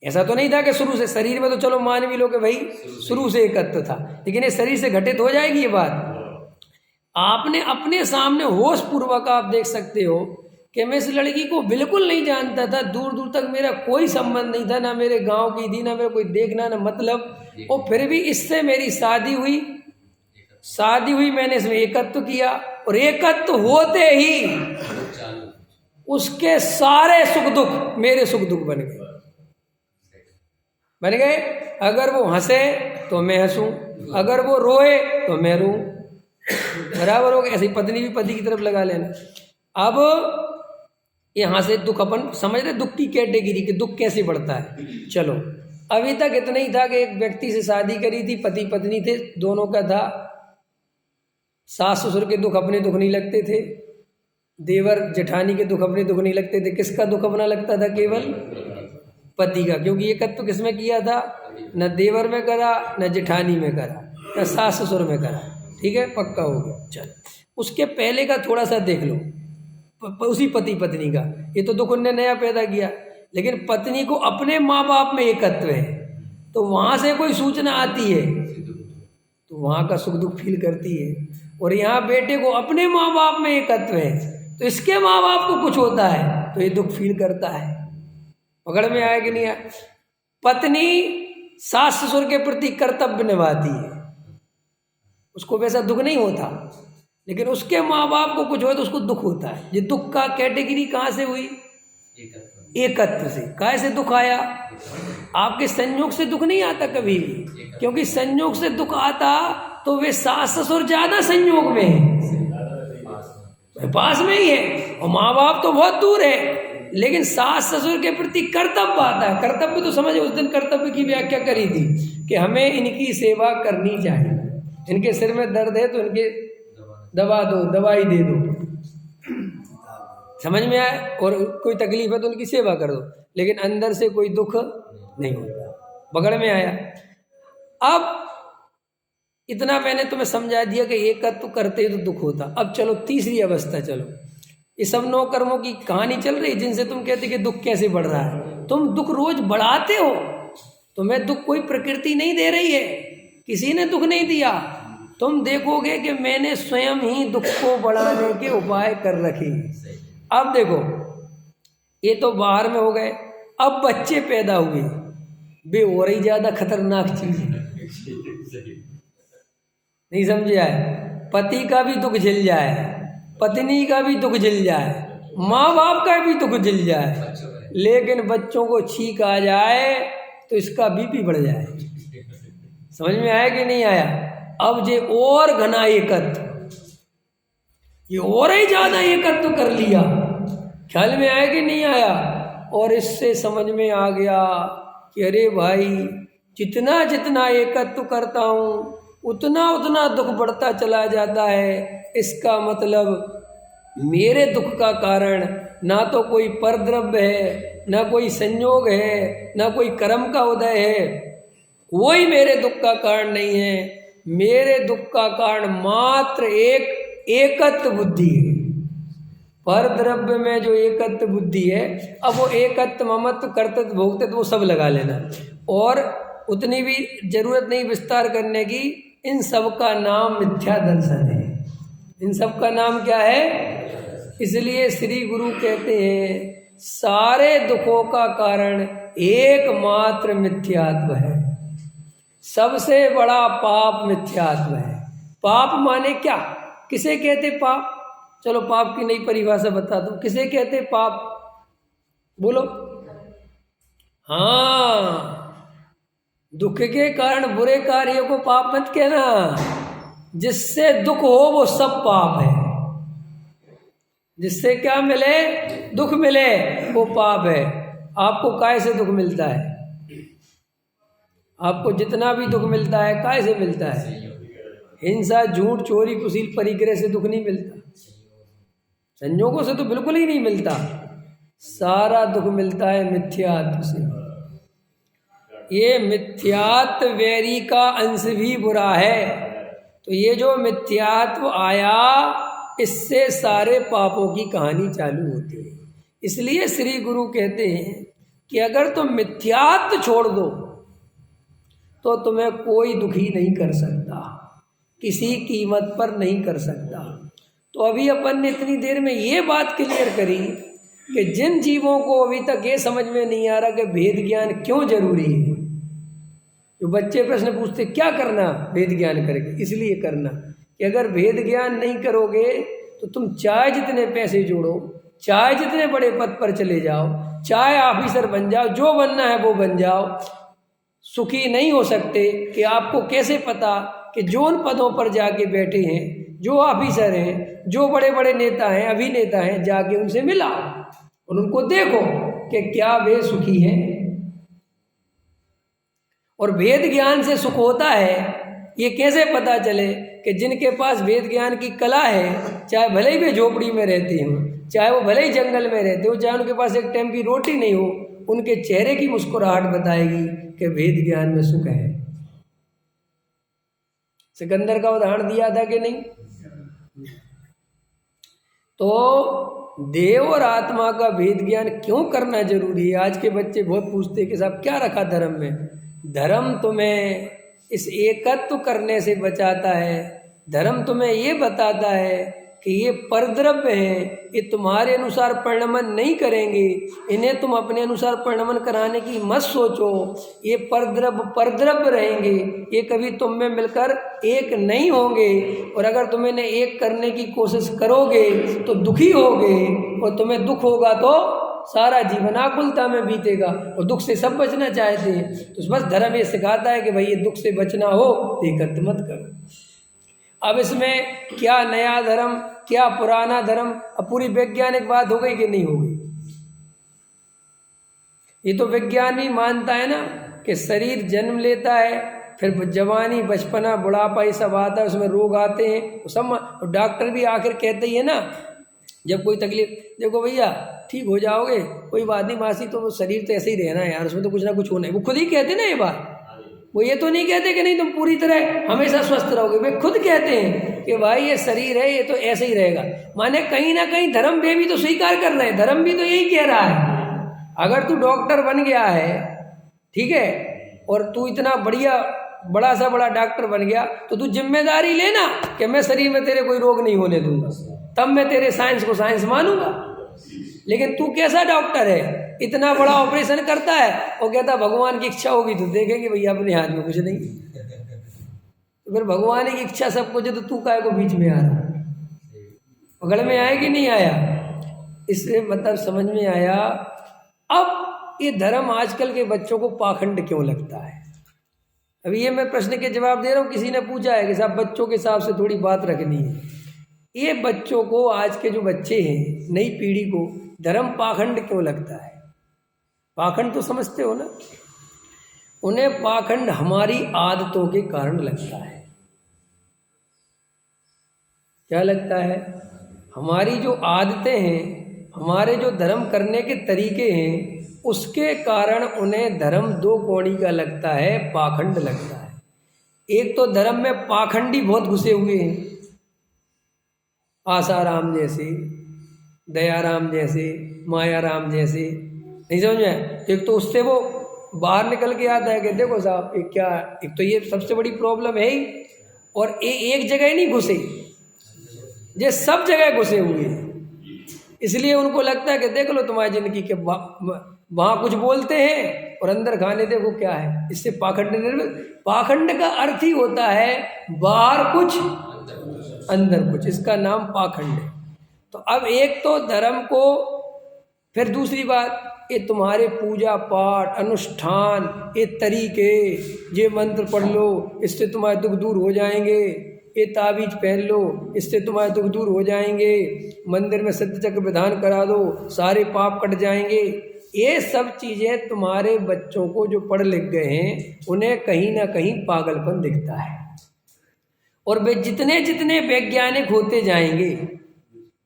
ऐसा तो नहीं था कि शुरू से, शरीर में तो चलो मान भी लो कि भाई शुरू से एकत्व था, लेकिन ये शरीर से घटित हो जाएगी ये बात। आपने अपने सामने होश पूर्वक, आप देख सकते हो कि मैं इस लड़की को बिल्कुल नहीं जानता था, दूर दूर तक मेरा कोई संबंध नहीं था, ना मेरे गांव की थी, ना मेरा कोई देखना ना मतलब, और फिर भी इससे मेरी शादी हुई, मैंने इसमें एकत्व किया, और एकत्व होते ही उसके सारे सुख दुख मेरे सुख दुख बन गए। अगर वो हंसे तो मैं हंसूं, अगर वो रोए तो मैं रोऊं, बराबर हो गया। ऐसी पत्नी भी पति की तरफ लगा लेना। अब यहाँ से दुख अपन समझ रहे, दुख की कैटेगरी कि दुख कैसे बढ़ता है। चलो अभी तक इतना ही था कि एक व्यक्ति से शादी करी थी, पति पत्नी थे, दोनों का था, सास ससुर के दुख अपने दुख नहीं लगते थे, देवर जेठानी के दुख अपने दुख नहीं लगते थे। किसका दुख अपना लगता था? केवल पति का, क्योंकि ये कत्व किसमें किया था? न देवर में करा, न जेठानी में करा, न सास ससुर में करा। ठीक है, पक्का हो गया। चल उसके पहले का थोड़ा सा देख लो, उसी पति पत्नी का। ये तो दुख उनने नया पैदा किया, लेकिन पत्नी को अपने माँ बाप में एकत्व है, तो वहाँ से कोई सूचना आती है तो वहाँ का सुख दुख फील करती है। और यहाँ बेटे को अपने माँ बाप में एकत्व है, तो इसके माँ बाप को कुछ होता है तो ये दुख फील करता है। पकड़ में आया कि नहीं आया? पत्नी सास ससुर के प्रति कर्तव्य निभाती है, उसको वैसा दुख नहीं होता, लेकिन उसके माँ बाप को कुछ हो तो उसको दुख होता है। ये दुख का कैटेगरी कहाँ से हुई? एकत्व से। काहे से दुख आया? आपके संयोग से दुख नहीं आता कभी भी, क्योंकि संयोग से दुख आता तो वे सास ससुर ज्यादा संयोग में है, पास में ही है, और माँ बाप तो बहुत दूर है, लेकिन सास ससुर के प्रति कर्तव्य आता है। कर्तव्य तो समझे, उस दिन कर्तव्य की व्याख्या करी थी कि हमें इनकी सेवा करनी चाहिए, इनके सिर में दर्द है तो इनके दवा दो, दवाई दे दो, समझ में आया? और कोई तकलीफ है तो उनकी सेवा कर दो, लेकिन अंदर से कोई दुख नहीं होता। पकड़ में आया? अब इतना मैंने तुम्हें समझा दिया कि एकत्व करते तो दुख होता। अब चलो तीसरी अवस्था, चलो ये सब 9 कर्मों की कहानी चल रही जिनसे तुम कहते कि दुख कैसे बढ़ रहा है। तुम दुख रोज बढ़ाते हो, तुम्हें दुख कोई प्रकृति नहीं दे रही है, किसी ने दुख नहीं दिया। तुम देखोगे कि मैंने स्वयं ही दुख को बढ़ाने के उपाय कर रखे। अब देखो, ये तो बाहर में हो गए, अब बच्चे पैदा हुए, वे और ही ज्यादा खतरनाक चीज है। नहीं समझे आए? पति का भी दुख झेल जाए, पत्नी का भी दुख झेल जाए, माँ बाप का भी दुख झेल जाए, लेकिन बच्चों को छींक आ जाए तो इसका बीपी बढ़ जाए। समझ में आया कि नहीं आया? अब ये और घना एकत्व, ये और ही ज्यादा एकत्व कर लिया। ख्याल में आया कि नहीं आया? और इससे समझ में आ गया कि अरे भाई, जितना जितना एकत्व करता हूँ उतना उतना दुख बढ़ता चला जाता है। इसका मतलब मेरे दुख का कारण ना तो कोई परद्रव्य है, ना कोई संयोग है, ना कोई कर्म का उदय है, कोई मेरे दुख का कारण नहीं है। मेरे दुख का कारण मात्र एक एकत्व बुद्धि है। परद्रव्य में जो एकत्व बुद्धि है, अब वो एकत्व ममत्व कर्तव्य भोक्तव्य वो सब लगा लेना, और उतनी भी जरूरत नहीं विस्तार करने की। इन सब का नाम मिथ्या दर्शन है। इन सब का नाम क्या है? इसलिए श्री गुरु कहते हैं सारे दुखों का कारण एकमात्र मिथ्यात्व है। सबसे बड़ा पाप मिथ्यात्व है। पाप माने क्या? किसे कहते पाप? चलो पाप की नई परिभाषा बता दो, किसे कहते पाप? बोलो। हाँ, दुख के कारण बुरे कार्यों को पाप मत कहना। जिससे दुख हो वो सब पाप है। जिससे क्या मिले? दुख मिले, वो पाप है। आपको काय से दुख मिलता है? आपको जितना भी दुख मिलता है काय से मिलता है? हिंसा, झूठ, चोरी, कुशील, परिग्रह से दुख नहीं मिलता। संयोगों से तो बिल्कुल ही नहीं मिलता। सारा दुख मिलता है मिथ्यात्व से। ये मिथ्यात्व वैरी का अंश भी बुरा है। तो ये जो मिथ्यात्व आया, इससे सारे पापों की कहानी चालू होती है। इसलिए श्री गुरु कहते हैं कि अगर तुम मिथ्यात्व छोड़ दो तो तुम्हें कोई दुखी नहीं कर सकता, किसी कीमत पर नहीं कर सकता। तो अभी अपन ने इतनी देर में ये बात क्लियर करी कि जिन जीवों को अभी तक ये समझ में नहीं आ रहा कि भेद ज्ञान क्यों जरूरी है। जो बच्चे प्रश्न पूछते क्या करना भेद ज्ञान करके, इसलिए करना कि अगर भेद ज्ञान नहीं करोगे तो तुम चाहे जितने पैसे जोड़ो, चाहे जितने बड़े पद पर चले जाओ, चाहे ऑफिसर बन जाओ, जो बनना है वो बन जाओ, सुखी नहीं हो सकते। कि आपको कैसे पता कि जो उन पदों पर जाके बैठे हैं, जो ऑफिसर हैं, जो बड़े बड़े नेता हैं, अभिनेता हैं, जाके उनसे मिला और उनको देखो कि क्या वे सुखी हैं। और वेद ज्ञान से सुख होता है ये कैसे पता चले? कि जिनके पास वेद ज्ञान की कला है, चाहे भले ही वे झोपड़ी में रहते हों, चाहे वो भले ही जंगल में रहते हो, चाहे उनके पास एक टाइम की रोटी नहीं हो, उनके चेहरे की मुस्कुराहट बताएगी कि वेद ज्ञान में सुख है। सिकंदर का उदाहरण दिया था कि नहीं? तो देव और आत्मा का भेद ज्ञान क्यों करना जरूरी है? आज के बच्चे बहुत पूछते कि साहब क्या रखा धर्म में? धर्म तुम्हें इस एकत्व करने से बचाता है। धर्म तुम्हें ये बताता है कि ये परद्रव्य हैं, ये तुम्हारे अनुसार परिणमन नहीं करेंगे, इन्हें तुम अपने अनुसार परिणमन कराने की मत सोचो। ये परद्रव्य रहेंगे, ये कभी तुम में मिलकर एक नहीं होंगे। और अगर तुम इन्हें एक करने की कोशिश करोगे तो दुखी होगे, और तुम्हें दुख होगा तो सारा जीवन आकुलता में बीतेगा। और दुख से सब बचना चाहते हैं, तो बस धर्म ये सिखाता है कि भाई ये दुख से बचना हो तो एकत्व मत करो। अब इसमें क्या नया धर्म, क्या पुराना धर्म? अब पूरी वैज्ञानिक बात हो गई कि नहीं हो गई? ये तो विज्ञान ही मानता है ना कि शरीर जन्म लेता है, फिर जवानी, बचपना, बुढ़ापा ये सब आता है, उसमें रोग आते हैं, सब डॉक्टर भी आखिर कहते ही है ना जब कोई तकलीफ, देखो भैया ठीक हो जाओगे, कोई बात नहीं मासी, तो वो शरीर तो ऐसे ही रहना है यार, उसमें तो कुछ ना कुछ होना है। वो खुद ही कहते ना ये बात, वो ये तो नहीं कहते कि नहीं तुम पूरी तरह हमेशा स्वस्थ रहोगे, वे खुद कहते हैं कि भाई ये शरीर है, ये तो ऐसे ही रहेगा। माने कहीं ना कहीं धर्म वे भी तो स्वीकार कर रहे हैं, धर्म भी तो यही कह रहा है। अगर तू डॉक्टर बन गया है, ठीक है, और तू इतना बढ़िया बड़ा सा बड़ा डॉक्टर बन गया, तो तू जिम्मेदारी लेना कि मैं शरीर में तेरे कोई रोग नहीं होने दूंगा, तब मैं तेरे साइंस को साइंस मानूंगा। लेकिन तू कैसा डॉक्टर है, इतना बड़ा ऑपरेशन करता है और कहता भगवान की इच्छा होगी तो देखेंगे भैया अपने हाथ में कुछ नहीं। तो फिर भगवान की इच्छा सब कुछ है, तो तू काहे को बीच में आ रहा, पकड़ में आया कि नहीं आया? इससे मतलब समझ में आया। अब ये धर्म आजकल के बच्चों को पाखंड क्यों लगता है? अभी ये मैं प्रश्न के जवाब दे रहा हूँ। किसी ने पूछा है कि साहब बच्चों के हिसाब से थोड़ी बात रखनी है। ये बच्चों को, आज के जो बच्चे हैं, नई पीढ़ी को धर्म पाखंड क्यों लगता है? पाखंड तो समझते हो ना, उन्हें पाखंड हमारी आदतों के कारण लगता है। क्या लगता है? हमारी जो आदतें हैं, हमारे जो धर्म करने के तरीके हैं, उसके कारण उन्हें धर्म दो कोणी का लगता है, पाखंड लगता है। एक तो धर्म में पाखंडी बहुत घुसे हुए हैं, आसाराम जैसे, दयाराम जैसे, मायाराम जैसे, नहीं समझ में? एक तो उससे वो बाहर निकल के आता है कि देखो साहब ये क्या, एक तो ये सबसे बड़ी प्रॉब्लम है ही, और एक जगह ही नहीं घुसे, ये सब जगह घुसे हुए हैं। इसलिए उनको लगता है कि देख लो तुम्हारी जिंदगी के वहाँ कुछ बोलते हैं और अंदर खाने देखो क्या है। इससे पाखंड निर्मित। पाखंड का अर्थ ही होता है बाहर कुछ अंदर कुछ, इसका नाम पाखंड है। तो अब एक तो धर्म को, फिर दूसरी बात, ये तुम्हारे पूजा पाठ अनुष्ठान, ये तरीके, ये मंत्र पढ़ लो इससे तुम्हारे दुख दूर हो जाएंगे, ये ताबीज पहन लो इससे तुम्हारे दुख दूर हो जाएंगे, मंदिर में सिद्ध चक्र विधान करा दो सारे पाप कट जाएंगे, ये सब चीज़ें तुम्हारे बच्चों को जो पढ़ लिख गए हैं उन्हें कहीं ना कहीं पागलपन दिखता है। और वे जितने जितने वैज्ञानिक होते जाएंगे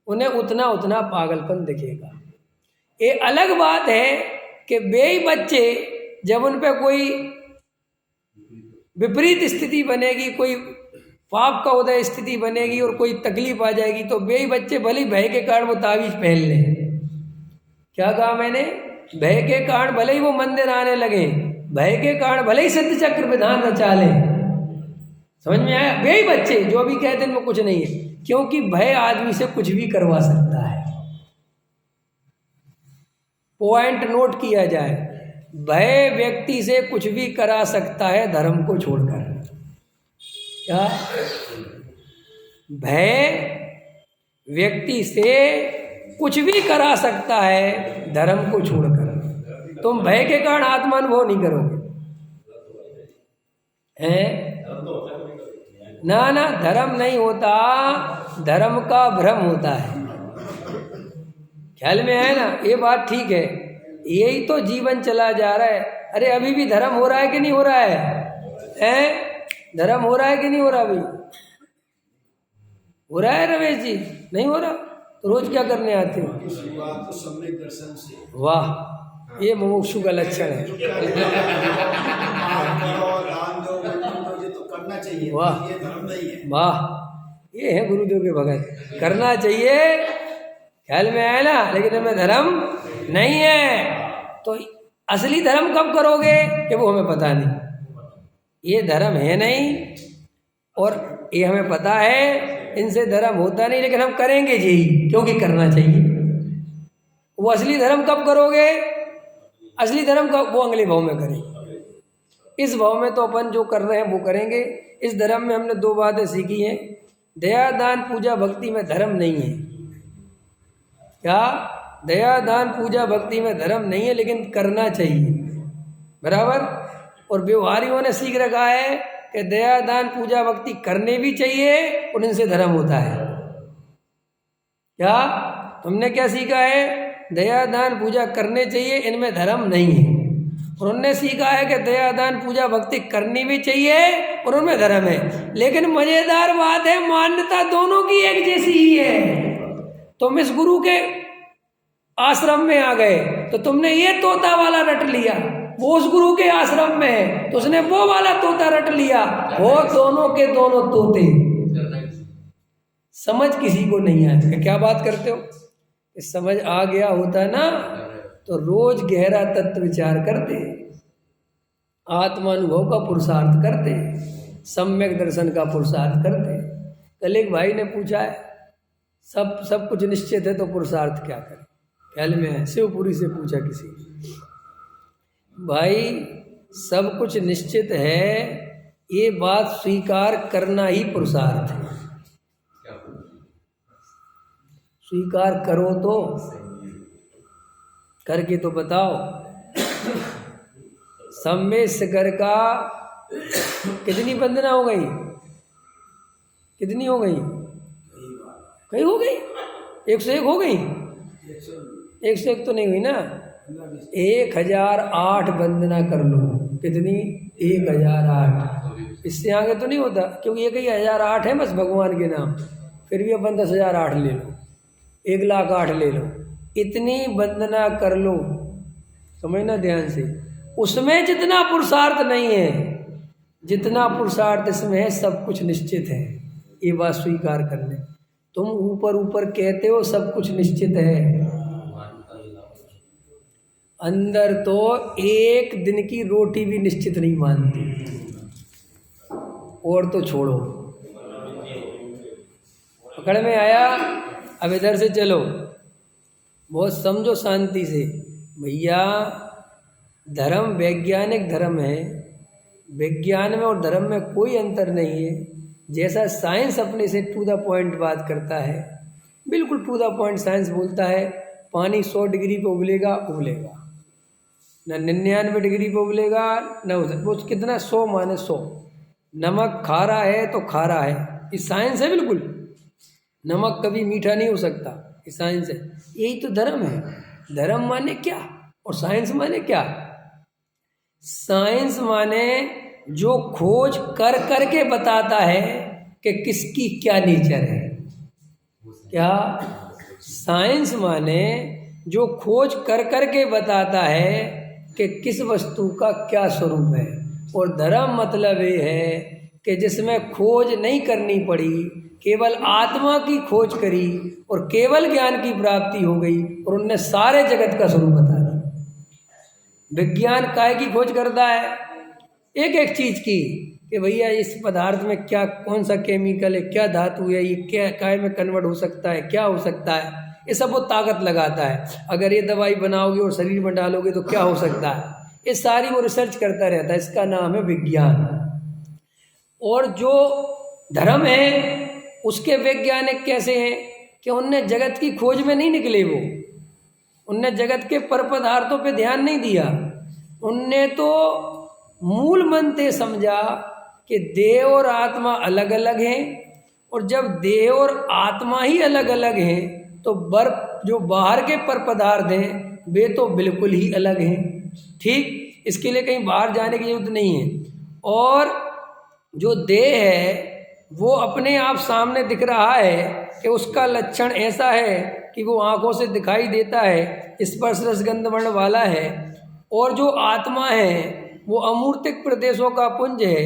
उन्हें उतना उतना पागलपन दिखेगा। ये अलग बात है कि वे ही बच्चे जब उन पे कोई विपरीत स्थिति बनेगी, कोई पाप का उदय स्थिति बनेगी और कोई तकलीफ आ जाएगी, तो वे ही बच्चे भले ही भय के कारण वो ताबीज पहन लें। क्या कहा मैंने? भय के कारण भले ही वो मंदिर आने लगे, भय के कारण भले ही सिद्ध चक्र विधान रचा लें। समझ में आया? वे ही बच्चे जो अभी कहते हैं इनमें कुछ नहीं है, क्योंकि भय आदमी से कुछ भी करवा सकता है। पॉइंट नोट किया जाए, भय व्यक्ति से कुछ भी करा सकता है धर्म को छोड़कर। क्या? भय व्यक्ति से कुछ भी करा सकता है धर्म को छोड़कर। तुम भय के कारण आत्मानुभव नहीं करोगे, हैं? ना ना, धर्म नहीं होता, धर्म का भ्रम होता है। ख्याल में है ना? ये बात ठीक है। यही तो जीवन चला जा रहा है। अरे अभी भी धर्म हो रहा है कि नहीं हो रहा है? हैं? धर्म हो रहा है कि नहीं हो रहा? अभी हो रहा है रमेश जी? नहीं हो रहा तो रोज क्या करने आते हो? वाह, ये मुमुक्षु का लक्षण है। वाह वाह, ये है गुरुदेव के भगत। करना चाहिए, ख्याल में आया ना, लेकिन हमें धर्म नहीं है। तो असली धर्म कब करोगे कि वो हमें पता नहीं। ये धर्म है नहीं और ये हमें पता है, इनसे धर्म होता नहीं, लेकिन हम करेंगे यही क्योंकि करना चाहिए। वो असली धर्म कब करोगे? असली धर्म का वो अगले भाव में करेंगे। इस भाव में तो अपन जो कर रहे हैं वो करेंगे। इस धर्म में हमने दो बातें सीखी हैं। दया दान पूजा भक्ति में धर्म नहीं है। क्या? दया दान पूजा भक्ति में धर्म नहीं है, लेकिन करना चाहिए, बराबर। और व्यवहारियों ने सीख रखा है कि दया दान पूजा भक्ति करने भी चाहिए और इनसे धर्म होता है। क्या? तुमने क्या सीखा है? दया दान पूजा करने चाहिए, इनमें धर्म नहीं है। और उनने सीखा है कि दया दान पूजा भक्ति करनी भी चाहिए और उनमें धर्म है। लेकिन मजेदार बात है, मान्यता दोनों की एक जैसी ही है। तुम इस गुरु के आश्रम में आ गए तो तुमने ये तोता वाला रट लिया, वो उस गुरु के आश्रम में है तो उसने वो वाला तोता रट लिया, हो दोनों के दोनों तोते। समझ किसी को नहीं आया। क्या बात करते हो? समझ आ गया होता ना तो रोज गहरा तत्व विचार करते, आत्मानुभव का पुरुषार्थ करते, सम्यक दर्शन का पुरुषार्थ करते। कल एक भाई ने पूछा है, सब कुछ निश्चित है तो पुरुषार्थ क्या करें? ख्याल में है, शिवपुरी से पूछा किसी ने, भाई सब कुछ निश्चित है, ये बात स्वीकार करना ही पुरुषार्थ है। स्वीकार करो तो, करके तो बताओ। सम्मेद सागर का कितनी वंदना हो गई? कितनी हो गई? कई हो गई? 101 हो गई? 101 तो नहीं हुई ना। 1008 वंदना कर लो। कितनी? 1008। इससे आगे तो नहीं होता, क्योंकि 1008 है बस भगवान के नाम। फिर भी अपन 10,008 ले लो, 1,08,000 ले लो, इतनी वंदना कर लो। समझना ध्यान से, उसमें जितना पुरुषार्थ नहीं है जितना पुरुषार्थ इसमें है, सब कुछ निश्चित है। ये बात स्वीकार कर ले। तुम ऊपर ऊपर कहते हो सब कुछ निश्चित है, अंदर तो एक दिन की रोटी भी निश्चित नहीं मानती। और तो छोड़ो, पकड़ में आया। अब इधर से चलो, बहुत समझो शांति से भैया। धर्म वैज्ञानिक धर्म है, विज्ञान में और धर्म में कोई अंतर नहीं है। जैसा साइंस अपने से टू द पॉइंट बात करता है, बिल्कुल टू द पॉइंट साइंस बोलता है पानी 100 डिग्री पे उबलेगा, न 99 डिग्री पे उबलेगा न उधर। वो कितना? 100 माने 100। नमक खारा है तो खारा है, ये साइंस है। बिल्कुल नमक कभी मीठा नहीं हो सकता, ये साइंस है। यही तो धर्म है। धर्म माने क्या और साइंस माने क्या? साइंस माने जो खोज कर करके बताता है कि किसकी क्या नेचर है। क्या? साइंस माने जो खोज कर करके बताता है कि किस वस्तु का क्या स्वरूप है। और धर्म मतलब ये है कि जिसमें खोज नहीं करनी पड़ी, केवल आत्मा की खोज करी और केवल ज्ञान की प्राप्ति हो गई और उनने सारे जगत का स्वरूप बता दिया। विज्ञान काय की खोज करता है? एक एक चीज की, कि भैया इस पदार्थ में क्या, कौन सा केमिकल है, क्या धातु है, ये क्या काय में कन्वर्ट हो सकता है, क्या हो सकता है, ये सब वो ताकत लगाता है। अगर ये दवाई बनाओगे और शरीर में डालोगे तो क्या हो सकता है, ये सारी वो रिसर्च करता रहता है। इसका नाम है विज्ञान। और जो धर्म है उसके वैज्ञानिक कैसे हैं कि उनने जगत की खोज में नहीं निकले, वो उनने जगत के पर पदार्थों पे ध्यान नहीं दिया। उनने तो मूल मंत्र समझा कि देह और आत्मा अलग अलग हैं, और जब देह और आत्मा ही अलग अलग हैं तो बर्फ जो बाहर के पर पदार्थ हैं वे तो बिल्कुल ही अलग हैं। ठीक, इसके लिए कहीं बाहर जाने की जरूरत नहीं है। और जो देह है वो अपने आप सामने दिख रहा है कि उसका लक्षण ऐसा है कि वो आंखों से दिखाई देता है, स्पर्श रस गंध वर्ण वाला है। और जो आत्मा है वो अमूर्तिक प्रदेशों का पुंज है,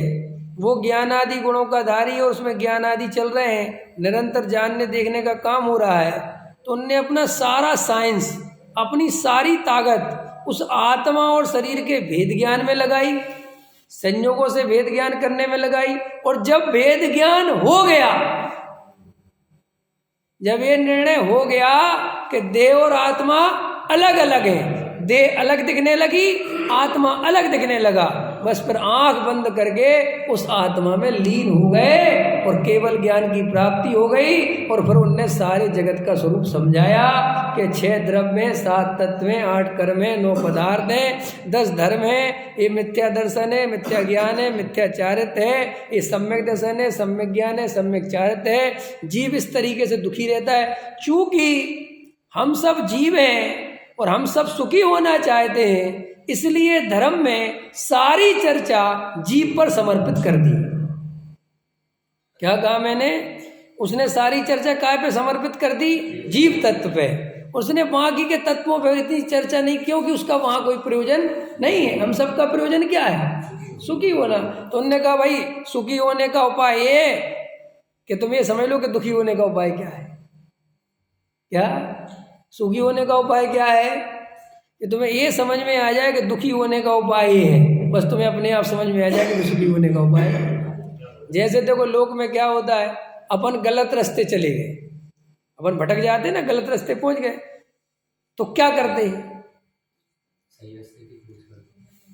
वो ज्ञान आदि गुणों का धारी है और उसमें ज्ञान आदि चल रहे हैं, निरंतर जानने देखने का काम हो रहा है। तो उनने अपना सारा साइंस, अपनी सारी ताकत उस आत्मा और शरीर के भेद ज्ञान में लगाई, संयोगों से भेद ज्ञान करने में लगाई। और जब भेद ज्ञान हो गया, जब ये निर्णय हो गया कि देह और आत्मा अलग अलग है, देह अलग दिखने लगी, आत्मा अलग दिखने लगा, बस फिर आंख बंद करके उस आत्मा में लीन हो गए और केवल ज्ञान की प्राप्ति हो गई। और फिर उनने सारे जगत का स्वरूप समझाया कि 6 द्रव्य हैं, 7 तत्व हैं, 8 कर्म हैं, 9 पदार्थ हैं, 10 धर्म हैं, ये मिथ्या दर्शन है, मिथ्या ज्ञान है, मिथ्या चारित्र है, ये सम्यक दर्शन है, सम्यक ज्ञान है, सम्यक चारित्र है। जीव इस तरीके से दुखी रहता है। चूंकि हम सब जीव हैं और हम सब सुखी होना चाहते हैं, इसलिए धर्म में सारी चर्चा जीव पर समर्पित कर दी। क्या कहा मैंने? उसने सारी चर्चा काय पे समर्पित कर दी? जीव तत्व पे। उसने बाकी के तत्वों पे इतनी चर्चा नहीं, क्योंकि उसका वहां कोई प्रयोजन नहीं है। हम सबका प्रयोजन क्या है? सुखी होना। तो उन्होंने कहा भाई सुखी होने का उपाय ये कि तुम ये समझ लो कि दुखी होने का उपाय क्या है। क्या सुखी होने का उपाय क्या है? कि तुम्हें ये समझ में आ जाए कि दुखी होने का उपाय ये है, बस तुम्हें अपने आप समझ में आ जाए कि सुखी होने का उपाय है। जैसे देखो लोक में क्या होता है, अपन गलत रास्ते चले गए, अपन भटक जाते हैं ना, गलत रास्ते पहुंच गए, तो क्या करते हैं?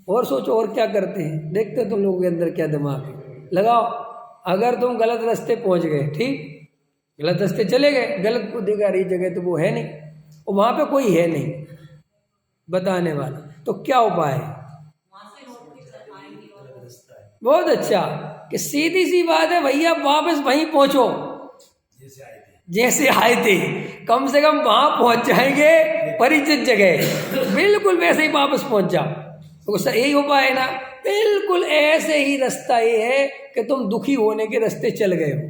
और सोचो और क्या करते हैं, देखते हो तुम लोगों के अंदर क्या दिमाग है, लगाओ। अगर तुम गलत रास्ते पहुंच गए, ठीक, गलत रास्ते चले गए, गलत को देखा रही जगह तो वो है नहीं, और वहां पे कोई है नहीं बताने वाला, तो क्या उपाय है? बहुत अच्छा कि सीधी सी बात है भैया, वापस वहीं पहुंचो जैसे आए थे, कम से कम वहां पहुंच जाएंगे परिचित जगह, बिल्कुल वैसे ही वापस पहुंच जाओ। तो यही उपाय है ना, बिल्कुल ऐसे ही रास्ता ये है कि तुम दुखी होने के रास्ते चल गए हो।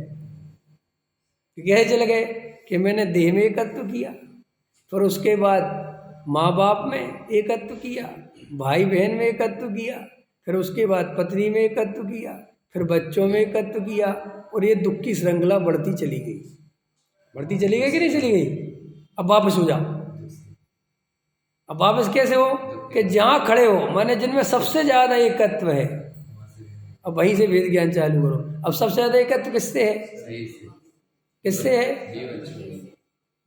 कैसे चल गए? कि मैंने देह में एकत्व किया, फिर उसके बाद माँ बाप में एकत्व किया, भाई बहन में एकत्व किया, फिर उसके बाद पत्नी में एकत्व किया, फिर बच्चों में एकत्व किया, और ये दुख की श्रृंखला बढ़ती चली गई। बढ़ती चली गई कि नहीं चली गई? अब वापस हो जाओ। अब वापस कैसे हो? कि जहाँ खड़े हो, माने जिनमें सबसे ज्यादा एकत्व है, अब वहीं से वेद ज्ञान चालू करो। अब सबसे ज्यादा एकत्व किससे है? किससे है?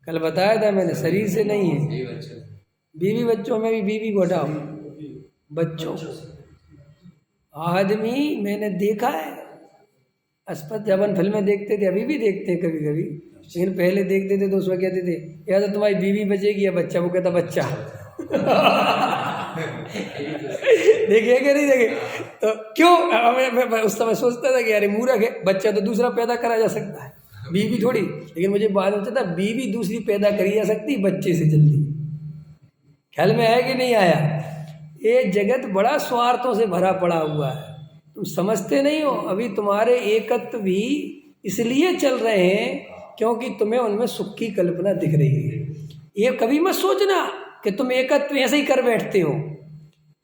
कल बताया था मैंने, शरीर से नहीं है। बीवी बच्चों में भी बीवी को हटाओ, बच्चों। आदमी मैंने देखा है, अस्पत जब अपन फिल्में देखते थे, अभी भी देखते हैं कभी कभी, लेकिन पहले देखते थे तो उसमें कहते थे या तो तुम्हारी बीवी बचेगी या बच्चा, वो कहता बच्चा। देखिए क्या नहीं देखे? तो क्यों? मैं उस समय सोचता था कि यार मूर्ख है, बच्चा तो दूसरा पैदा करा जा सकता है, बीवी थोड़ी। लेकिन मुझे बाद में पता, बीवी दूसरी पैदा करी जा सकती बच्चे से जल्दी। ख्याल में आया कि नहीं आया? ये जगत बड़ा स्वार्थों से भरा पड़ा हुआ है, तुम समझते नहीं हो। अभी तुम्हारे एकत्व भी इसलिए चल रहे हैं क्योंकि तुम्हें उनमें सुख की कल्पना दिख रही है। ये कभी मत सोचना कि तुम एकत्व ऐसे ही कर बैठते हो।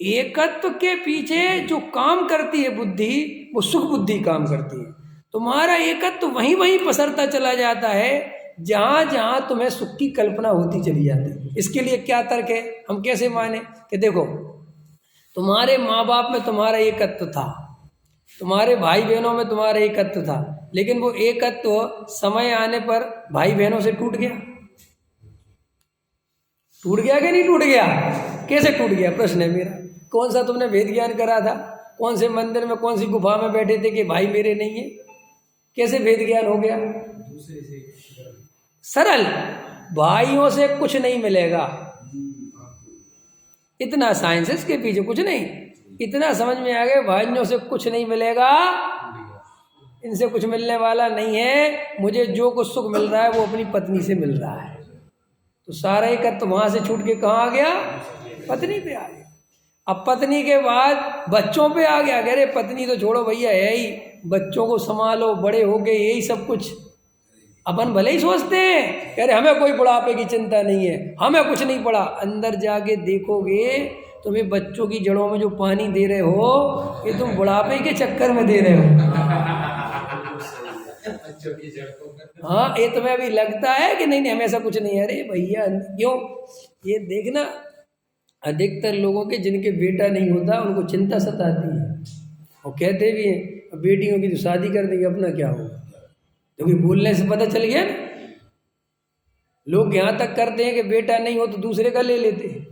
एकत्व के पीछे जो काम करती है बुद्धि, वो सुख बुद्धि काम करती है। तुम्हारा एकत्व वहीं वहीं पसरता चला जाता है जहां जहां तुम्हें सुख की कल्पना होती चली जाती है। इसके लिए क्या तर्क है? हम कैसे माने कि देखो, तुम्हारे माँ बाप में तुम्हारा एकत्व था, तुम्हारे भाई बहनों में तुम्हारा एकत्व था, लेकिन वो एकत्व समय आने पर भाई बहनों से टूट गया। टूट गया कि नहीं टूट गया? कैसे टूट गया? प्रश्न है मेरा। कौन सा तुमने वेद ज्ञान करा था? कौन से मंदिर में, कौन सी गुफा में बैठे थे कि भाई मेरे नहीं है? कैसे वेद ज्ञान हो गया? सरल, भाइयों से कुछ नहीं मिलेगा, इतना साइंस है इसके पीछे, कुछ नहीं, इतना समझ में आ गया, भाइयों से कुछ नहीं मिलेगा, इनसे कुछ मिलने वाला नहीं है। मुझे जो कुछ सुख मिल रहा है वो अपनी पत्नी से मिल रहा है। तो सारा एकत्व वहां से छूट के कहाँ आ गया? पत्नी पे आ गया। अब पत्नी के बाद बच्चों पे आ गया। अरे पत्नी तो छोड़ो भैया, है ही, बच्चों को संभालो, बड़े हो गए, यही सब कुछ। अपन भले ही सोचते हैं अरे हमें कोई बुढ़ापे की चिंता नहीं है, हमें कुछ नहीं पड़ा। अंदर जाके देखोगे तुम्हें बच्चों की जड़ों में जो पानी दे रहे हो, ये तुम बुढ़ापे के चक्कर में दे रहे हो। हाँ, ये तुम्हें अभी लगता है कि नहीं हमें ऐसा कुछ नहीं है। अरे भैया क्यों? ये देखना, अधिकतर लोगों के जिनके बेटा नहीं होता उनको चिंता सताती है, और कहते भी हैं बेटियों की तो शादी कर देंगे, अपना क्या होगा। क्योंकि बोलने से पता चल गया ना, लोग यहाँ तक करते हैं कि बेटा नहीं हो तो दूसरे का ले लेते हैं।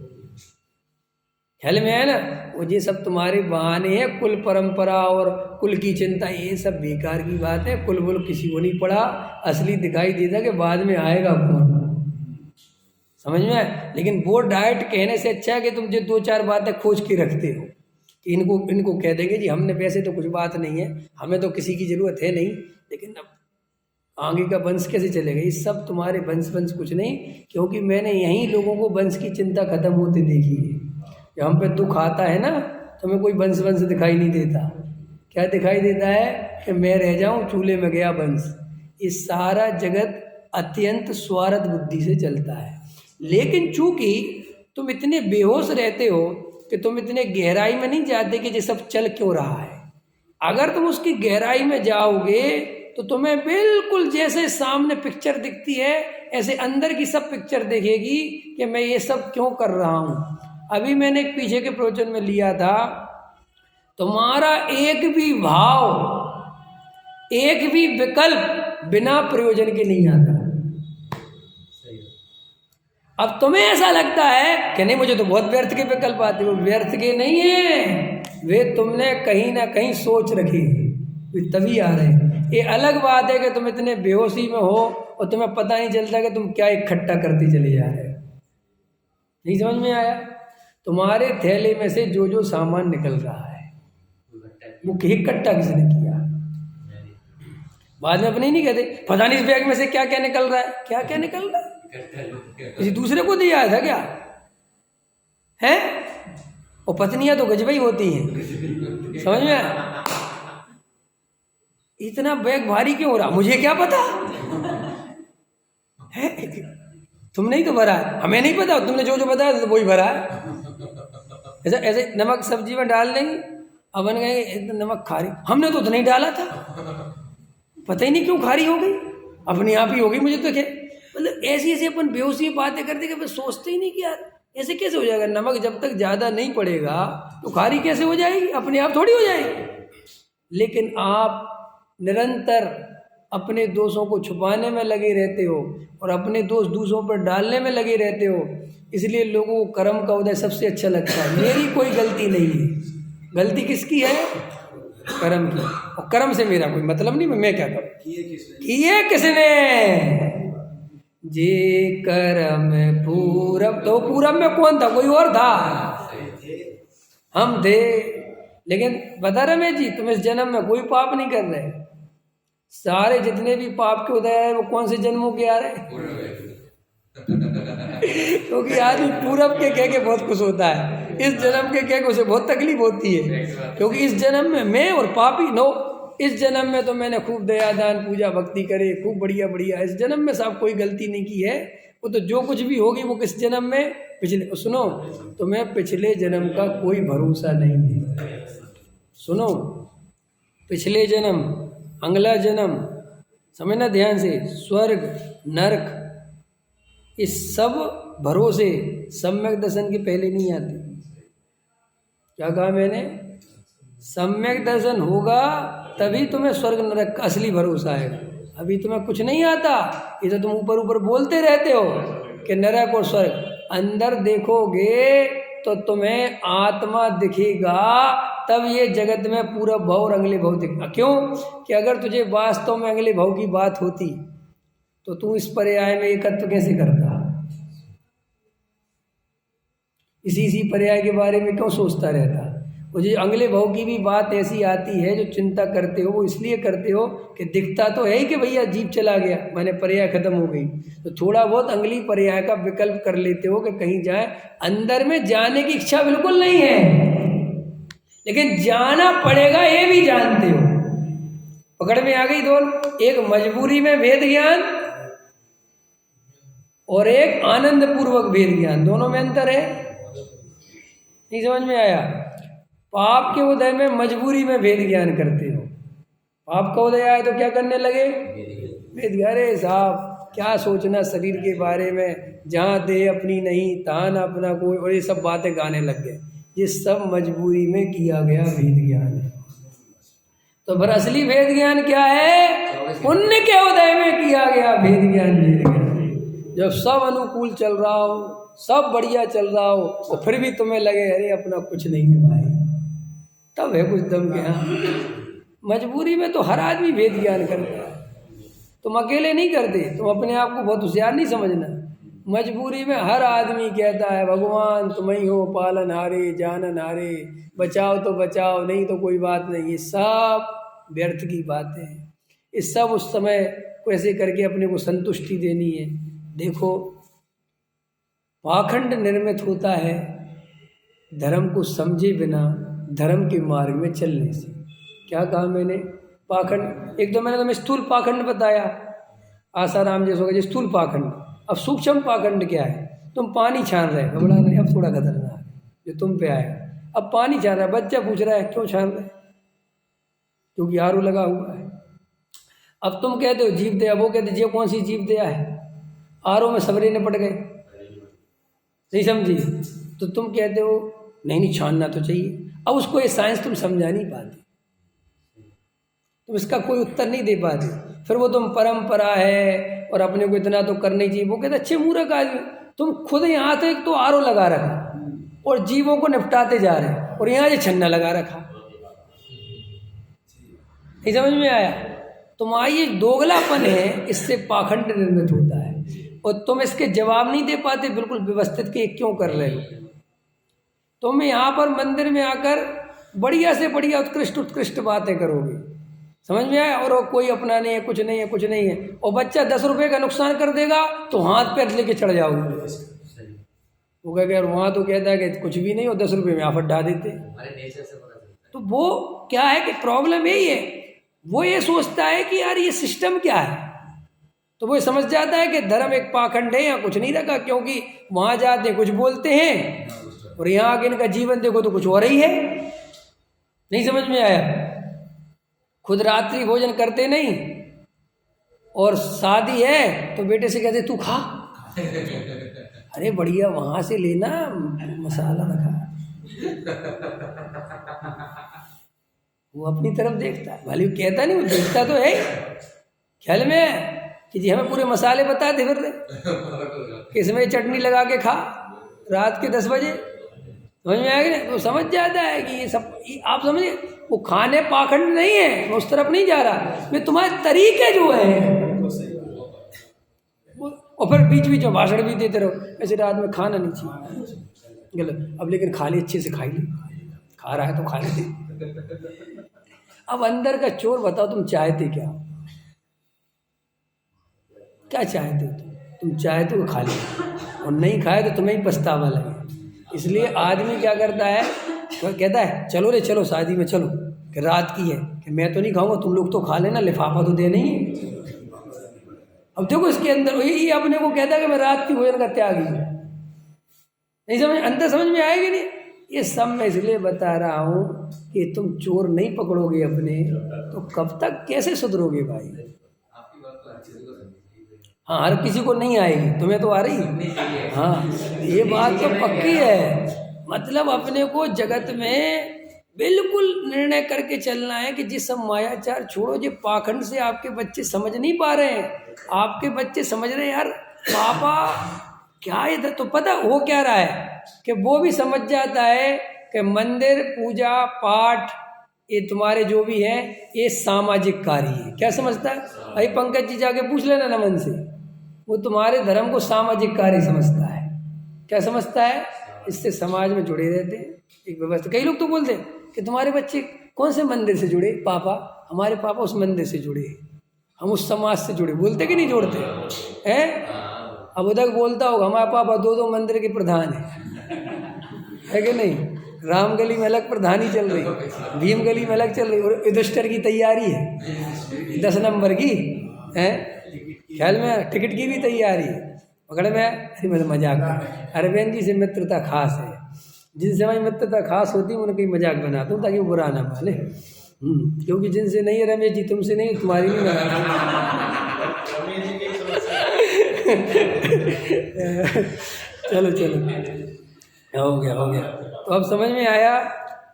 ख्याल में है ना? वो ये सब तुम्हारे बहाने हैं, कुल परंपरा और कुल की चिंता, ये सब बेकार की बात है। कुल बुल किसी को नहीं पड़ा, असली दिखाई देता कि बाद में आएगा कौन, समझ में आए? लेकिन वो डाइट कहने से अच्छा है कि तुम जो दो चार बातें खोज के रखते हो कि इनको कह देंगे जी हमने, वैसे तो कुछ बात नहीं है, हमें तो किसी की जरूरत है नहीं, लेकिन अब आगे का वंश कैसे चलेगा? ये सब तुम्हारे वंश कुछ नहीं, क्योंकि मैंने यहीं लोगों को वंश की चिंता खत्म होते देखी है। जब हम पे दुख आता है ना, तो हमें कोई वंश दिखाई नहीं देता। क्या दिखाई देता है? कि मैं रह जाऊं, चूल्हे में गया वंश। ये सारा जगत अत्यंत स्वार्थ बुद्धि से चलता है। लेकिन चूंकि तुम इतने बेहोश रहते हो कि तुम इतने गहराई में नहीं जाते कि ये सब चल क्यों रहा है। अगर तुम उसकी गहराई में जाओगे तो तुम्हें बिल्कुल जैसे सामने पिक्चर दिखती है ऐसे अंदर की सब पिक्चर दिखेगी कि मैं ये सब क्यों कर रहा हूँ। अभी मैंने एक पीछे के प्रवचन में लिया था, तुम्हारा एक भी भाव, एक भी विकल्प बिना प्रयोजन के नहीं आता। अब तुम्हें ऐसा लगता है कि नहीं मुझे तो बहुत व्यर्थ के विकल्प आते, वो व्यर्थ के नहीं है, वे तुमने कहीं ना कहीं सोच रखी, वे तभी आ रहे हैं। ये अलग बात है कि तुम इतने बेहोशी में हो और तुम्हें पता नहीं चलता कि तुम क्या इकट्ठा करते चले जा रहे हो। नहीं समझ में आया? तुम्हारे थैले में से जो जो सामान निकल रहा है वो इकट्ठा किसने किया? बाद में अपने नहीं कहते पता नहीं इस बैग में से क्या क्या निकल रहा है, क्या क्या निकल रहा है, किसी दूसरे को दिया था क्या है? और पत्नियां तो गजबई होती हैं, समझ में आया? इतना बैग भारी क्यों हो रहा, मुझे क्या पता है? तुमने ही तो भरा है, हमें नहीं पता, तुमने जो जो बताया तो वही भरा है। ऐसा ऐसे नमक सब्जी में डाल देंगे, अपन कहेंगे नमक खारी, हमने तो नहीं डाला था, पता ही नहीं क्यों खारी हो गई, अपने आप ही हो गई। मुझे तो क्या मतलब ऐसी ऐसी अपन बेहोशी बातें करते कि सोचते ही नहीं कि यार ऐसे कैसे हो जाएगा। नमक जब तक ज़्यादा नहीं पड़ेगा तो खारी कैसे हो जाएगी, अपने आप थोड़ी हो जाएगी। लेकिन आप निरंतर अपने दोषों को छुपाने में लगे रहते हो और अपने दोष दूसरों पर डालने में लगे रहते हो, इसलिए लोगों को कर्म का उदय सबसे अच्छा लगता है। मेरी कोई गलती नहीं है, गलती किसकी है? कर्म की, और कर्म से मेरा कोई मतलब नहीं, मैं क्या करूं, किए किसने? जे कर्म पूरब, तो पूरब में कौन था? कोई और था, हम थे। लेकिन बता रमेश जी तुम इस जन्म में कोई पाप नहीं कर रहे, सारे जितने भी पाप के उदय है वो कौन से जन्मों के आ रहे हैं? क्योंकि आदमी पूरब के कह के बहुत खुश होता है, इस जन्म के कह के उसे बहुत तकलीफ होती है, क्योंकि इस जन्म में मैं और पापी नो, इस जन्म में तो मैंने खूब दया दान पूजा भक्ति करे, खूब बढ़िया बढ़िया, इस जन्म में साहब कोई गलती नहीं की है। वो तो जो कुछ भी होगी वो किस जन्म में, पिछले। सुनो, तुम्हें पिछले जन्म का कोई भरोसा नहीं है। सुनो, पिछले जन्म, अगला जन्म, समझना ध्यान से, स्वर्ग नरक, इस सब भरोसे सम्यक दर्शन के पहले नहीं आते। क्या कहा मैंने? सम्यक दर्शन होगा तभी तुम्हें स्वर्ग नरक का असली भरोसा आएगा। अभी तुम्हें कुछ नहीं आता, ये तो तुम ऊपर ऊपर बोलते रहते हो कि नरक और स्वर्ग, अंदर देखोगे तो तुम्हें आत्मा दिखेगा, तब ये जगत में पूरा भाव और अगले भाव दिखेगा। क्यों कि अगर तुझे वास्तव में अगले भाव की बात होती तो तू इस पर्याय में एकत्व कैसे करता? इसी पर्याय के बारे में क्यों सोचता रहता? मुझे अगले भाव की भी बात ऐसी आती है जो चिंता करते हो, वो इसलिए करते हो कि दिखता तो है ही कि भैया जीव चला गया, मैंने पर्याय खत्म हो गई, तो थोड़ा बहुत अगली पर्याय का विकल्प कर लेते हो कि कहीं जाए। अंदर में जाने की इच्छा बिल्कुल नहीं है, लेकिन जाना पड़ेगा ये भी जानते हो। पकड़ में आ गई दोनों, एक मजबूरी में वेद ज्ञान और एक आनंद पूर्वक वेद ज्ञान, दोनों में अंतर है। नहीं समझ में आया? पाप के उदय में मजबूरी में वेद ज्ञान करते हो, पाप का उदय आए तो क्या करने लगे? वेद ज्ञान। अरे साहब क्या सोचना शरीर के बारे में, जहाँ देह अपनी नहीं तहाँ न अपना कोई, और ये सब बातें गाने लग गए। ये सब मजबूरी में किया गया वेद ज्ञान है। तो फिर असली वेद ज्ञान क्या है? पुण्य के उदय में किया गया वेद ज्ञान। वेद ज्ञान जब सब अनुकूल चल रहा हो, सब बढ़िया चल रहा हो, और फिर भी तुम्हें लगे अरे अपना कुछ नहीं है भाई, तब है कुछ दम के। यहाँ मजबूरी में तो हर आदमी वेद ज्ञान करता है, तुम अकेले नहीं करते, तुम अपने आप को बहुत होशियार नहीं समझना। मजबूरी में हर आदमी कहता है भगवान तुम ही हो पालन हारे जानन हारे, बचाओ तो बचाओ, नहीं तो कोई बात नहीं। ये सब व्यर्थ की बातें हैं, ये सब उस समय को ऐसे करके अपने को संतुष्टि देनी है। देखो पाखंड निर्मित होता है धर्म को समझे बिना धर्म के मार्ग में चलने से। क्या कहा मैंने? पाखंड, एक तो मैंने तुम्हें स्थूल पाखंड बताया आसाराम जैसे होगा, जैसे स्थूल पाखंड। अब सूक्ष्म पाखंड क्या है? तुम पानी छान रहे, घबरा नहीं, अब थोड़ा खतरनाक है जो तुम पे आया। अब पानी छान रहा है, बच्चा पूछ रहा है क्यों छान रहे? क्योंकि आरो लगा हुआ है। अब तुम कहते हो जीव दया, वो कहते जीव कौन सी जीव दया है? आरो में सबरे ने पड़ गए, नहीं समझी? तो तुम कहते हो नहीं नहीं छानना तो चाहिए। अब उसको ये साइंस तुम समझा नहीं पाते, तुम इसका कोई उत्तर नहीं दे पाते। फिर वो तुम परंपरा है और अपने को इतना तो करना ही चाहिए। वो कहते अच्छे मूर्ख आदमी, तुम खुद यहाँ तो एक तो आरो लगा रखा और जीवों को निपटाते जा रहे हैं, और यहाँ ये छन्ना लगा रखा। नहीं समझ में आया? तुम्हारा ये दोगलापन है, इससे पाखंड निर्मित होता है और तुम इसके जवाब नहीं दे पाते बिल्कुल व्यवस्थित कि क्यों कर रहे हो। तुम यहाँ पर मंदिर में आकर बढ़िया से बढ़िया उत्कृष्ट उत्कृष्ट बातें करोगे, समझ में आया? और कोई अपना नहीं है, कुछ नहीं है, कुछ नहीं है, और बच्चा 10 रुपये का नुकसान कर देगा तो हाथ पैर लेके चढ़ जाओगे। वो कह यार वहाँ तो कहता है कि कुछ भी नहीं हो, 10 रुपये में आफत डाल देते। तो वो क्या है कि प्रॉब्लम यही है, वो ये सोचता है कि यार ये सिस्टम क्या है, तो वो समझ जाता है कि धर्म एक पाखंड है, यहाँ कुछ नहीं रखा, क्योंकि वहाँ जाते हैं कुछ बोलते हैं और यहाँ आके इनका जीवन देखो तो कुछ और ही है। नहीं समझ में आया? खुद रात्रि भोजन करते नहीं, और शादी है तो बेटे से कहते तू खा, अरे बढ़िया वहाँ से लेना मसाला रखा। वो अपनी तरफ देखता है, भले कहता नहीं, वो देखता तो है। ख्याल में है कि जी हमें पूरे मसाले बताते फिर रहे, इसमें चटनी लगा के खा रात के 10 बजे, समझ में आएगी ना? तो समझ जाता है कि ये सब आप समझिए, वो खाने पाखंड नहीं है, मैं उस तरफ नहीं जा रहा, मैं तुम्हारे तरीके जो है। और फिर बीच बीच में भाषण भी देते रहो, ऐसे रात में खाना नहीं चाहिए, गलत। अब लेकिन खा ले, अच्छे से खाई ले, खा रहा है तो खा ले। अब अंदर का चोर बताओ, तुम चाहते क्या? क्या चाहते हो तुम चाहते हो खा ले, और नहीं खाए तो तुम्हें ही पछतावा लगे। इसलिए आदमी क्या करता है, तो कहता है चलो रे चलो शादी में चलो, कि रात की है, कि मैं तो नहीं खाऊंगा, तुम लोग तो खा लेना, लिफाफा तो दे नहीं है। अब देखो इसके अंदर यही अपने को कहता है कि मैं रात की भोजन का त्यागी हूँ। नहीं समझ, अंदर समझ में आएगी नहीं? ये सब मैं इसलिए बता रहा हूँ कि तुम चोर नहीं पकड़ोगे अपने, तो कब तक कैसे सुधरोगे भाई? हाँ, हर किसी को नहीं आएगी, तुम्हें तो आ रही। हाँ, ये बात तो पक्की है। मतलब अपने को जगत में बिल्कुल निर्णय करके चलना है कि जिस सब मायाचार छोड़ो, जो पाखंड से आपके बच्चे समझ नहीं पा रहे हैं। आपके बच्चे समझ रहे हैं यार पापा क्या इधर, तो पता हो क्या रहा है कि वो भी समझ जाता है कि मंदिर पूजा पाठ ये तुम्हारे जो भी है ये सामाजिक कार्य है। क्या समझता है भाई? पंकज जी जाके पूछ लेना नमन से, वो तुम्हारे धर्म को सामाजिक कार्य समझता है। क्या समझता है? इससे समाज में जुड़े रहते हैं, एक व्यवस्था। कई लोग तो बोलते हैं कि तुम्हारे बच्चे कौन से मंदिर से जुड़े? पापा हमारे पापा उस मंदिर से जुड़े, हम उस समाज से जुड़े। बोलते कि नहीं जोड़ते हैं? अब उधर बोलता होगा हमारे पापा 2 मंदिर के प्रधान है कि नहीं? राम गली में अलग प्रधानी चल रही, भीम गली में अलग चल रही, और युधिष्ठिर की तैयारी है 10 नंबर की है, ख्याल में टिकट की भी तैयारी है। पकड़ में अरे मैं मजाक, अरविंद जी से मित्रता खास है, जिनसे हमारी मित्रता खास होती है उनकी मजाक बनाता हूँ ताकि वो बुरा ना माने। क्योंकि जिनसे नहीं है रमेश जी, तुमसे नहीं, तुम्हारी नहीं बना। चलो हो गया। तो अब समझ में आया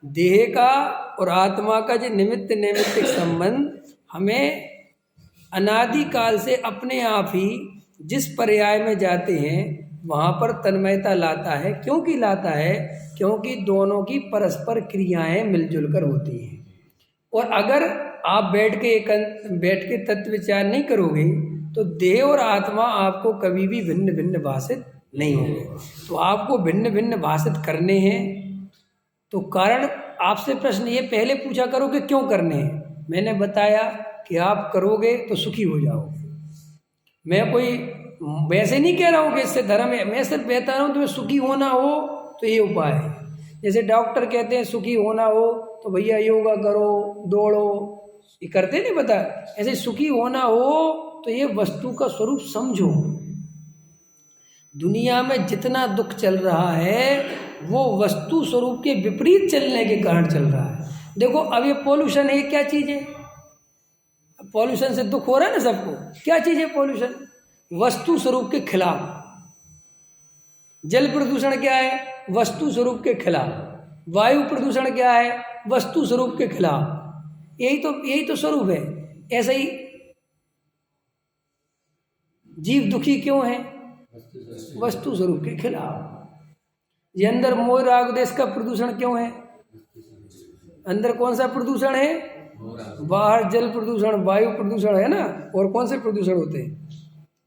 देह का और आत्मा का जो निमित्त नैमित्तिक संबंध हमें अनादिकाल से अपने आप ही जिस पर्याय में जाते हैं वहाँ पर तन्मयता लाता है। क्योंकि लाता है क्योंकि दोनों की परस्पर क्रियाएं मिलजुल कर होती हैं। और अगर आप बैठ के तत्व विचार नहीं करोगे तो देह और आत्मा आपको कभी भी भिन्न भिन्न भाषित नहीं होंगे। तो आपको भिन्न भिन्न भाषित करने हैं, तो कारण आपसे प्रश्न ये पहले पूछा करो कि क्यों करने हैं। मैंने बताया कि आप करोगे तो सुखी हो जाओगे। मैं कोई वैसे नहीं कह रहा हूँ कि इससे धर्म है, मैं सिर्फ बता रहा हूँ तुम्हें सुखी होना हो तो ये उपाय है। जैसे डॉक्टर कहते हैं सुखी होना हो तो भैया योगा करो, दौड़ो, ये करते नहीं पता। ऐसे सुखी होना हो तो ये वस्तु का स्वरूप समझो। दुनिया में जितना दुख चल रहा है वो वस्तु स्वरूप के विपरीत चलने के कारण चल रहा है। देखो अब ये पॉल्यूशन है, क्या चीज़ है? पॉल्यूशन से दुख हो रहा है ना सबको। क्या चीज़ है पॉल्यूशन? वस्तु स्वरूप के खिलाफ। जल प्रदूषण क्या है? वस्तु स्वरूप के खिलाफ। वायु प्रदूषण क्या है? वस्तु स्वरूप के खिलाफ। यही तो स्वरूप है। ऐसा ही जीव दुखी क्यों है? वस्तु स्वरूप के खिलाफ। ये अंदर मोह राग देश का प्रदूषण क्यों है? अंदर कौन सा प्रदूषण है? बाहर जल प्रदूषण, वायु प्रदूषण है ना। और कौन से प्रदूषण होते हैं?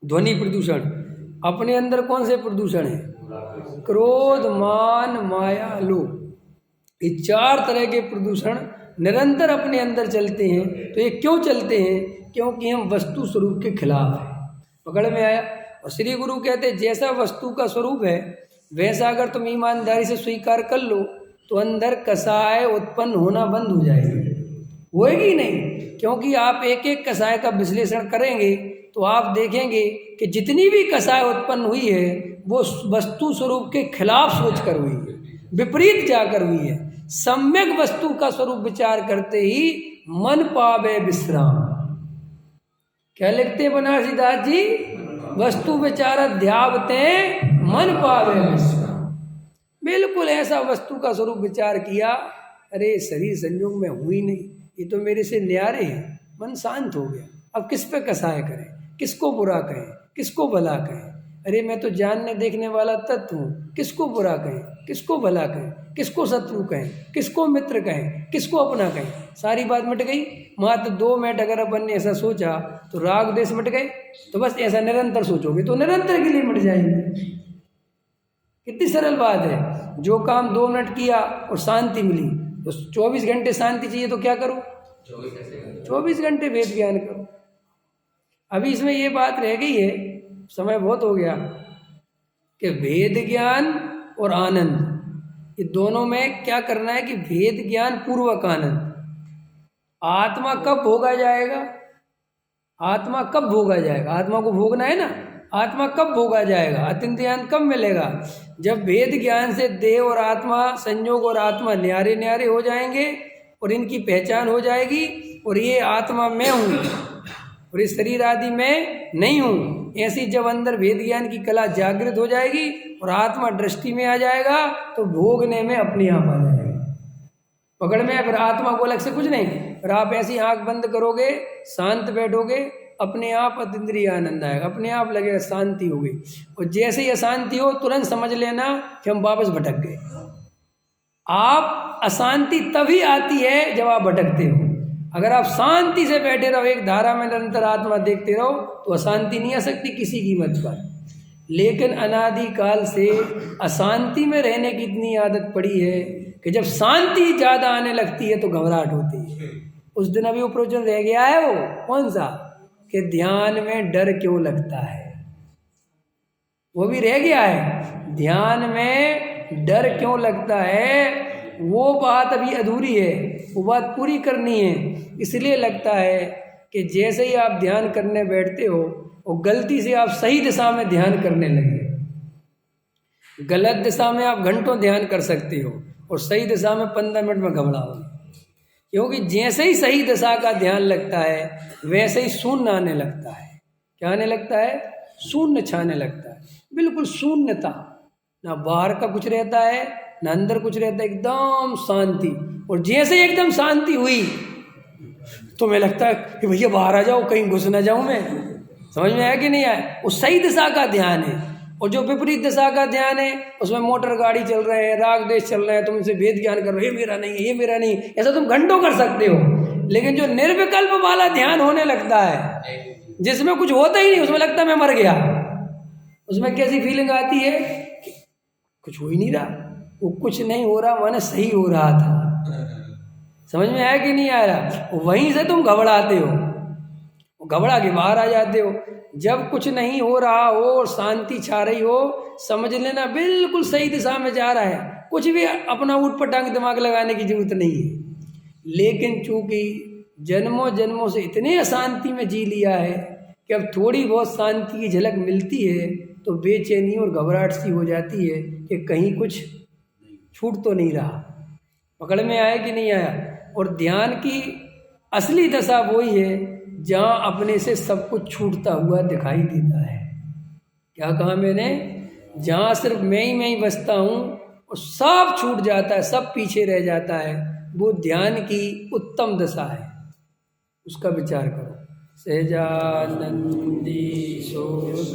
ध्वनि प्रदूषण। अपने अंदर कौन से प्रदूषण है? क्रोध, मान, माया, लोभ। ये 4 तरह के प्रदूषण निरंतर अपने अंदर चलते हैं। तो ये क्यों चलते हैं? क्योंकि हम वस्तु स्वरूप के खिलाफ हैं। पकड़ में आया? और श्री गुरु कहते हैं जैसा वस्तु का स्वरूप है वैसा अगर तुम ईमानदारी से स्वीकार कर लो तो अंदर कसाय उत्पन्न होना बंद हो जाएगी। होएगी नहीं, क्योंकि आप एक एक कसाय का विश्लेषण करेंगे तो आप देखेंगे कि जितनी भी कसाय उत्पन्न हुई है वो वस्तु स्वरूप के खिलाफ सोचकर हुई है, विपरीत जाकर हुई है। सम्यक वस्तु का स्वरूप विचार करते ही मन पावे विश्राम। क्या लिखते हैं बनारसी दास जी? वस्तु विचार ध्यावते मन पावे विश्राम। बिल्कुल ऐसा वस्तु का स्वरूप विचार किया, अरे शरीर संयोग में हुई नहीं, ये तो मेरे से न्यारे है। मन शांत हो गया। अब किस पे कसाय करें, किसको बुरा कहें, किसको भला कहें? अरे मैं तो जानने देखने वाला तत्व हूँ, किसको बुरा कहें, किसको भला कहें, किसको शत्रु कहें, किसको मित्र कहें, किसको अपना कहें? सारी बात मिट गई। मात्र 2 मिनट अगर अपन ने ऐसा सोचा तो राग देश मिट गए। तो बस ऐसा निरंतर सोचोगे तो निरंतर के लिए मिट जाएंगे। कितनी सरल बात है। जो काम 2 मिनट किया और शांति मिली तो 24 घंटे शांति चाहिए तो क्या करो? 24 घंटे वेद ज्ञान करो। अभी इसमें ये बात रह गई है, समय बहुत हो गया, कि वेद ज्ञान और आनंद ये दोनों में क्या करना है कि वेद ज्ञान पूर्वक आनंद। आत्मा कब भोगा जाएगा? आत्मा कब भोगा जाएगा? आत्मा को भोगना है ना। आत्मा कब भोगा जाएगा? अत्यंत ज्ञान कब मिलेगा? जब वेद ज्ञान से देह और आत्मा, संयोग और आत्मा न्यारे न्यारे हो जाएंगे और इनकी पहचान हो जाएगी और ये आत्मा मैं हूँ और इस शरीर आदि में नहीं हूँ। ऐसी जब अंदर वेद ज्ञान की कला जागृत हो जाएगी और आत्मा दृष्टि में आ जाएगा तो भोगने में अपने आप आ जाएगा। पकड़ में फिर आत्मा को अलग से कुछ नहीं। फिर आप ऐसी आंख बंद करोगे, शांत बैठोगे, अपने आप अतीन्द्रिय आनंद आएगा, अपने आप लगेगा शांति हो गई। और जैसे ही अशांति हो तुरंत समझ लेना कि हम वापस भटक गए। आप अशांति तभी आती है जब आप भटकते हो। अगर आप शांति से बैठे रहो, एक धारा में निरंतर आत्मा देखते रहो तो अशांति नहीं आ सकती किसी कीमत पर। लेकिन अनादि काल से अशांति में रहने की इतनी आदत पड़ी है कि जब शांति ज़्यादा आने लगती है तो घबराहट होती है। उस दिन अभी वो प्रवचन रह गया है, वो कौन सा, कि ध्यान में डर क्यों लगता है, वो भी रह गया है। ध्यान में डर क्यों लगता है वो बात अभी अधूरी है, वो बात पूरी करनी है। इसलिए लगता है कि जैसे ही आप ध्यान करने बैठते हो और गलती से आप सही दिशा में ध्यान करने लगे। गलत दिशा में आप घंटों ध्यान कर सकते हो और सही दिशा में 15 मिनट में घबराओगे। क्योंकि जैसे ही सही दिशा का ध्यान लगता है वैसे ही शून्य आने लगता है। क्या आने लगता है? शून्य छाने लगता है। बिल्कुल शून्यता, ना बाहर का कुछ रहता है ना अंदर कुछ रहता है, एकदम शांति। और जैसे ही एकदम शांति हुई तो मैं लगता है कि भैया बाहर आ जाओ, कहीं घुस ना जाऊं मैं। समझ में आया कि नहीं आया? वो सही दिशा का ध्यान है। और जो विपरीत दिशा का ध्यान है उसमें मोटर गाड़ी चल रहे हैं, राग देश चल रहे हैं, तुम इनसे भेद ज्ञान कर रहे हो, ये मेरा नहीं है, ये मेरा नहीं, ऐसा तुम घंटों कर सकते हो। लेकिन जो निर्विकल्प वाला ध्यान होने लगता है, जिसमें कुछ होता ही नहीं, उसमें लगता है मैं मर गया, उसमें कैसी फीलिंग आती है कि कुछ हो ही नहीं रहा। वो कुछ नहीं हो रहा माने सही हो रहा था। समझ में आया कि नहीं आ रहा? वहीं से तुम घबराते हो, घबरा के बाहर आ जाते हो। जब कुछ नहीं हो रहा हो और शांति छा रही हो, समझ लेना बिल्कुल सही दिशा में जा रहा है। कुछ भी अपना ऊट पटांग दिमाग लगाने की जरूरत नहीं है। लेकिन चूंकि जन्मों जन्मों से इतने अशांति में जी लिया है कि अब थोड़ी बहुत शांति की झलक मिलती है तो बेचैनी और घबराहट सी हो जाती है कि कहीं कुछ छूट तो नहीं रहा, पकड़ में आया कि नहीं आया। और ध्यान की असली दशा वही है जहाँ अपने से सब कुछ छूटता हुआ दिखाई देता है। क्या कहा मैंने? जहाँ सिर्फ मैं ही बचता हूँ और सब छूट जाता है, सब पीछे रह जाता है, वो ध्यान की उत्तम दशा है। उसका विचार करो। सहजानंदी स्वरूप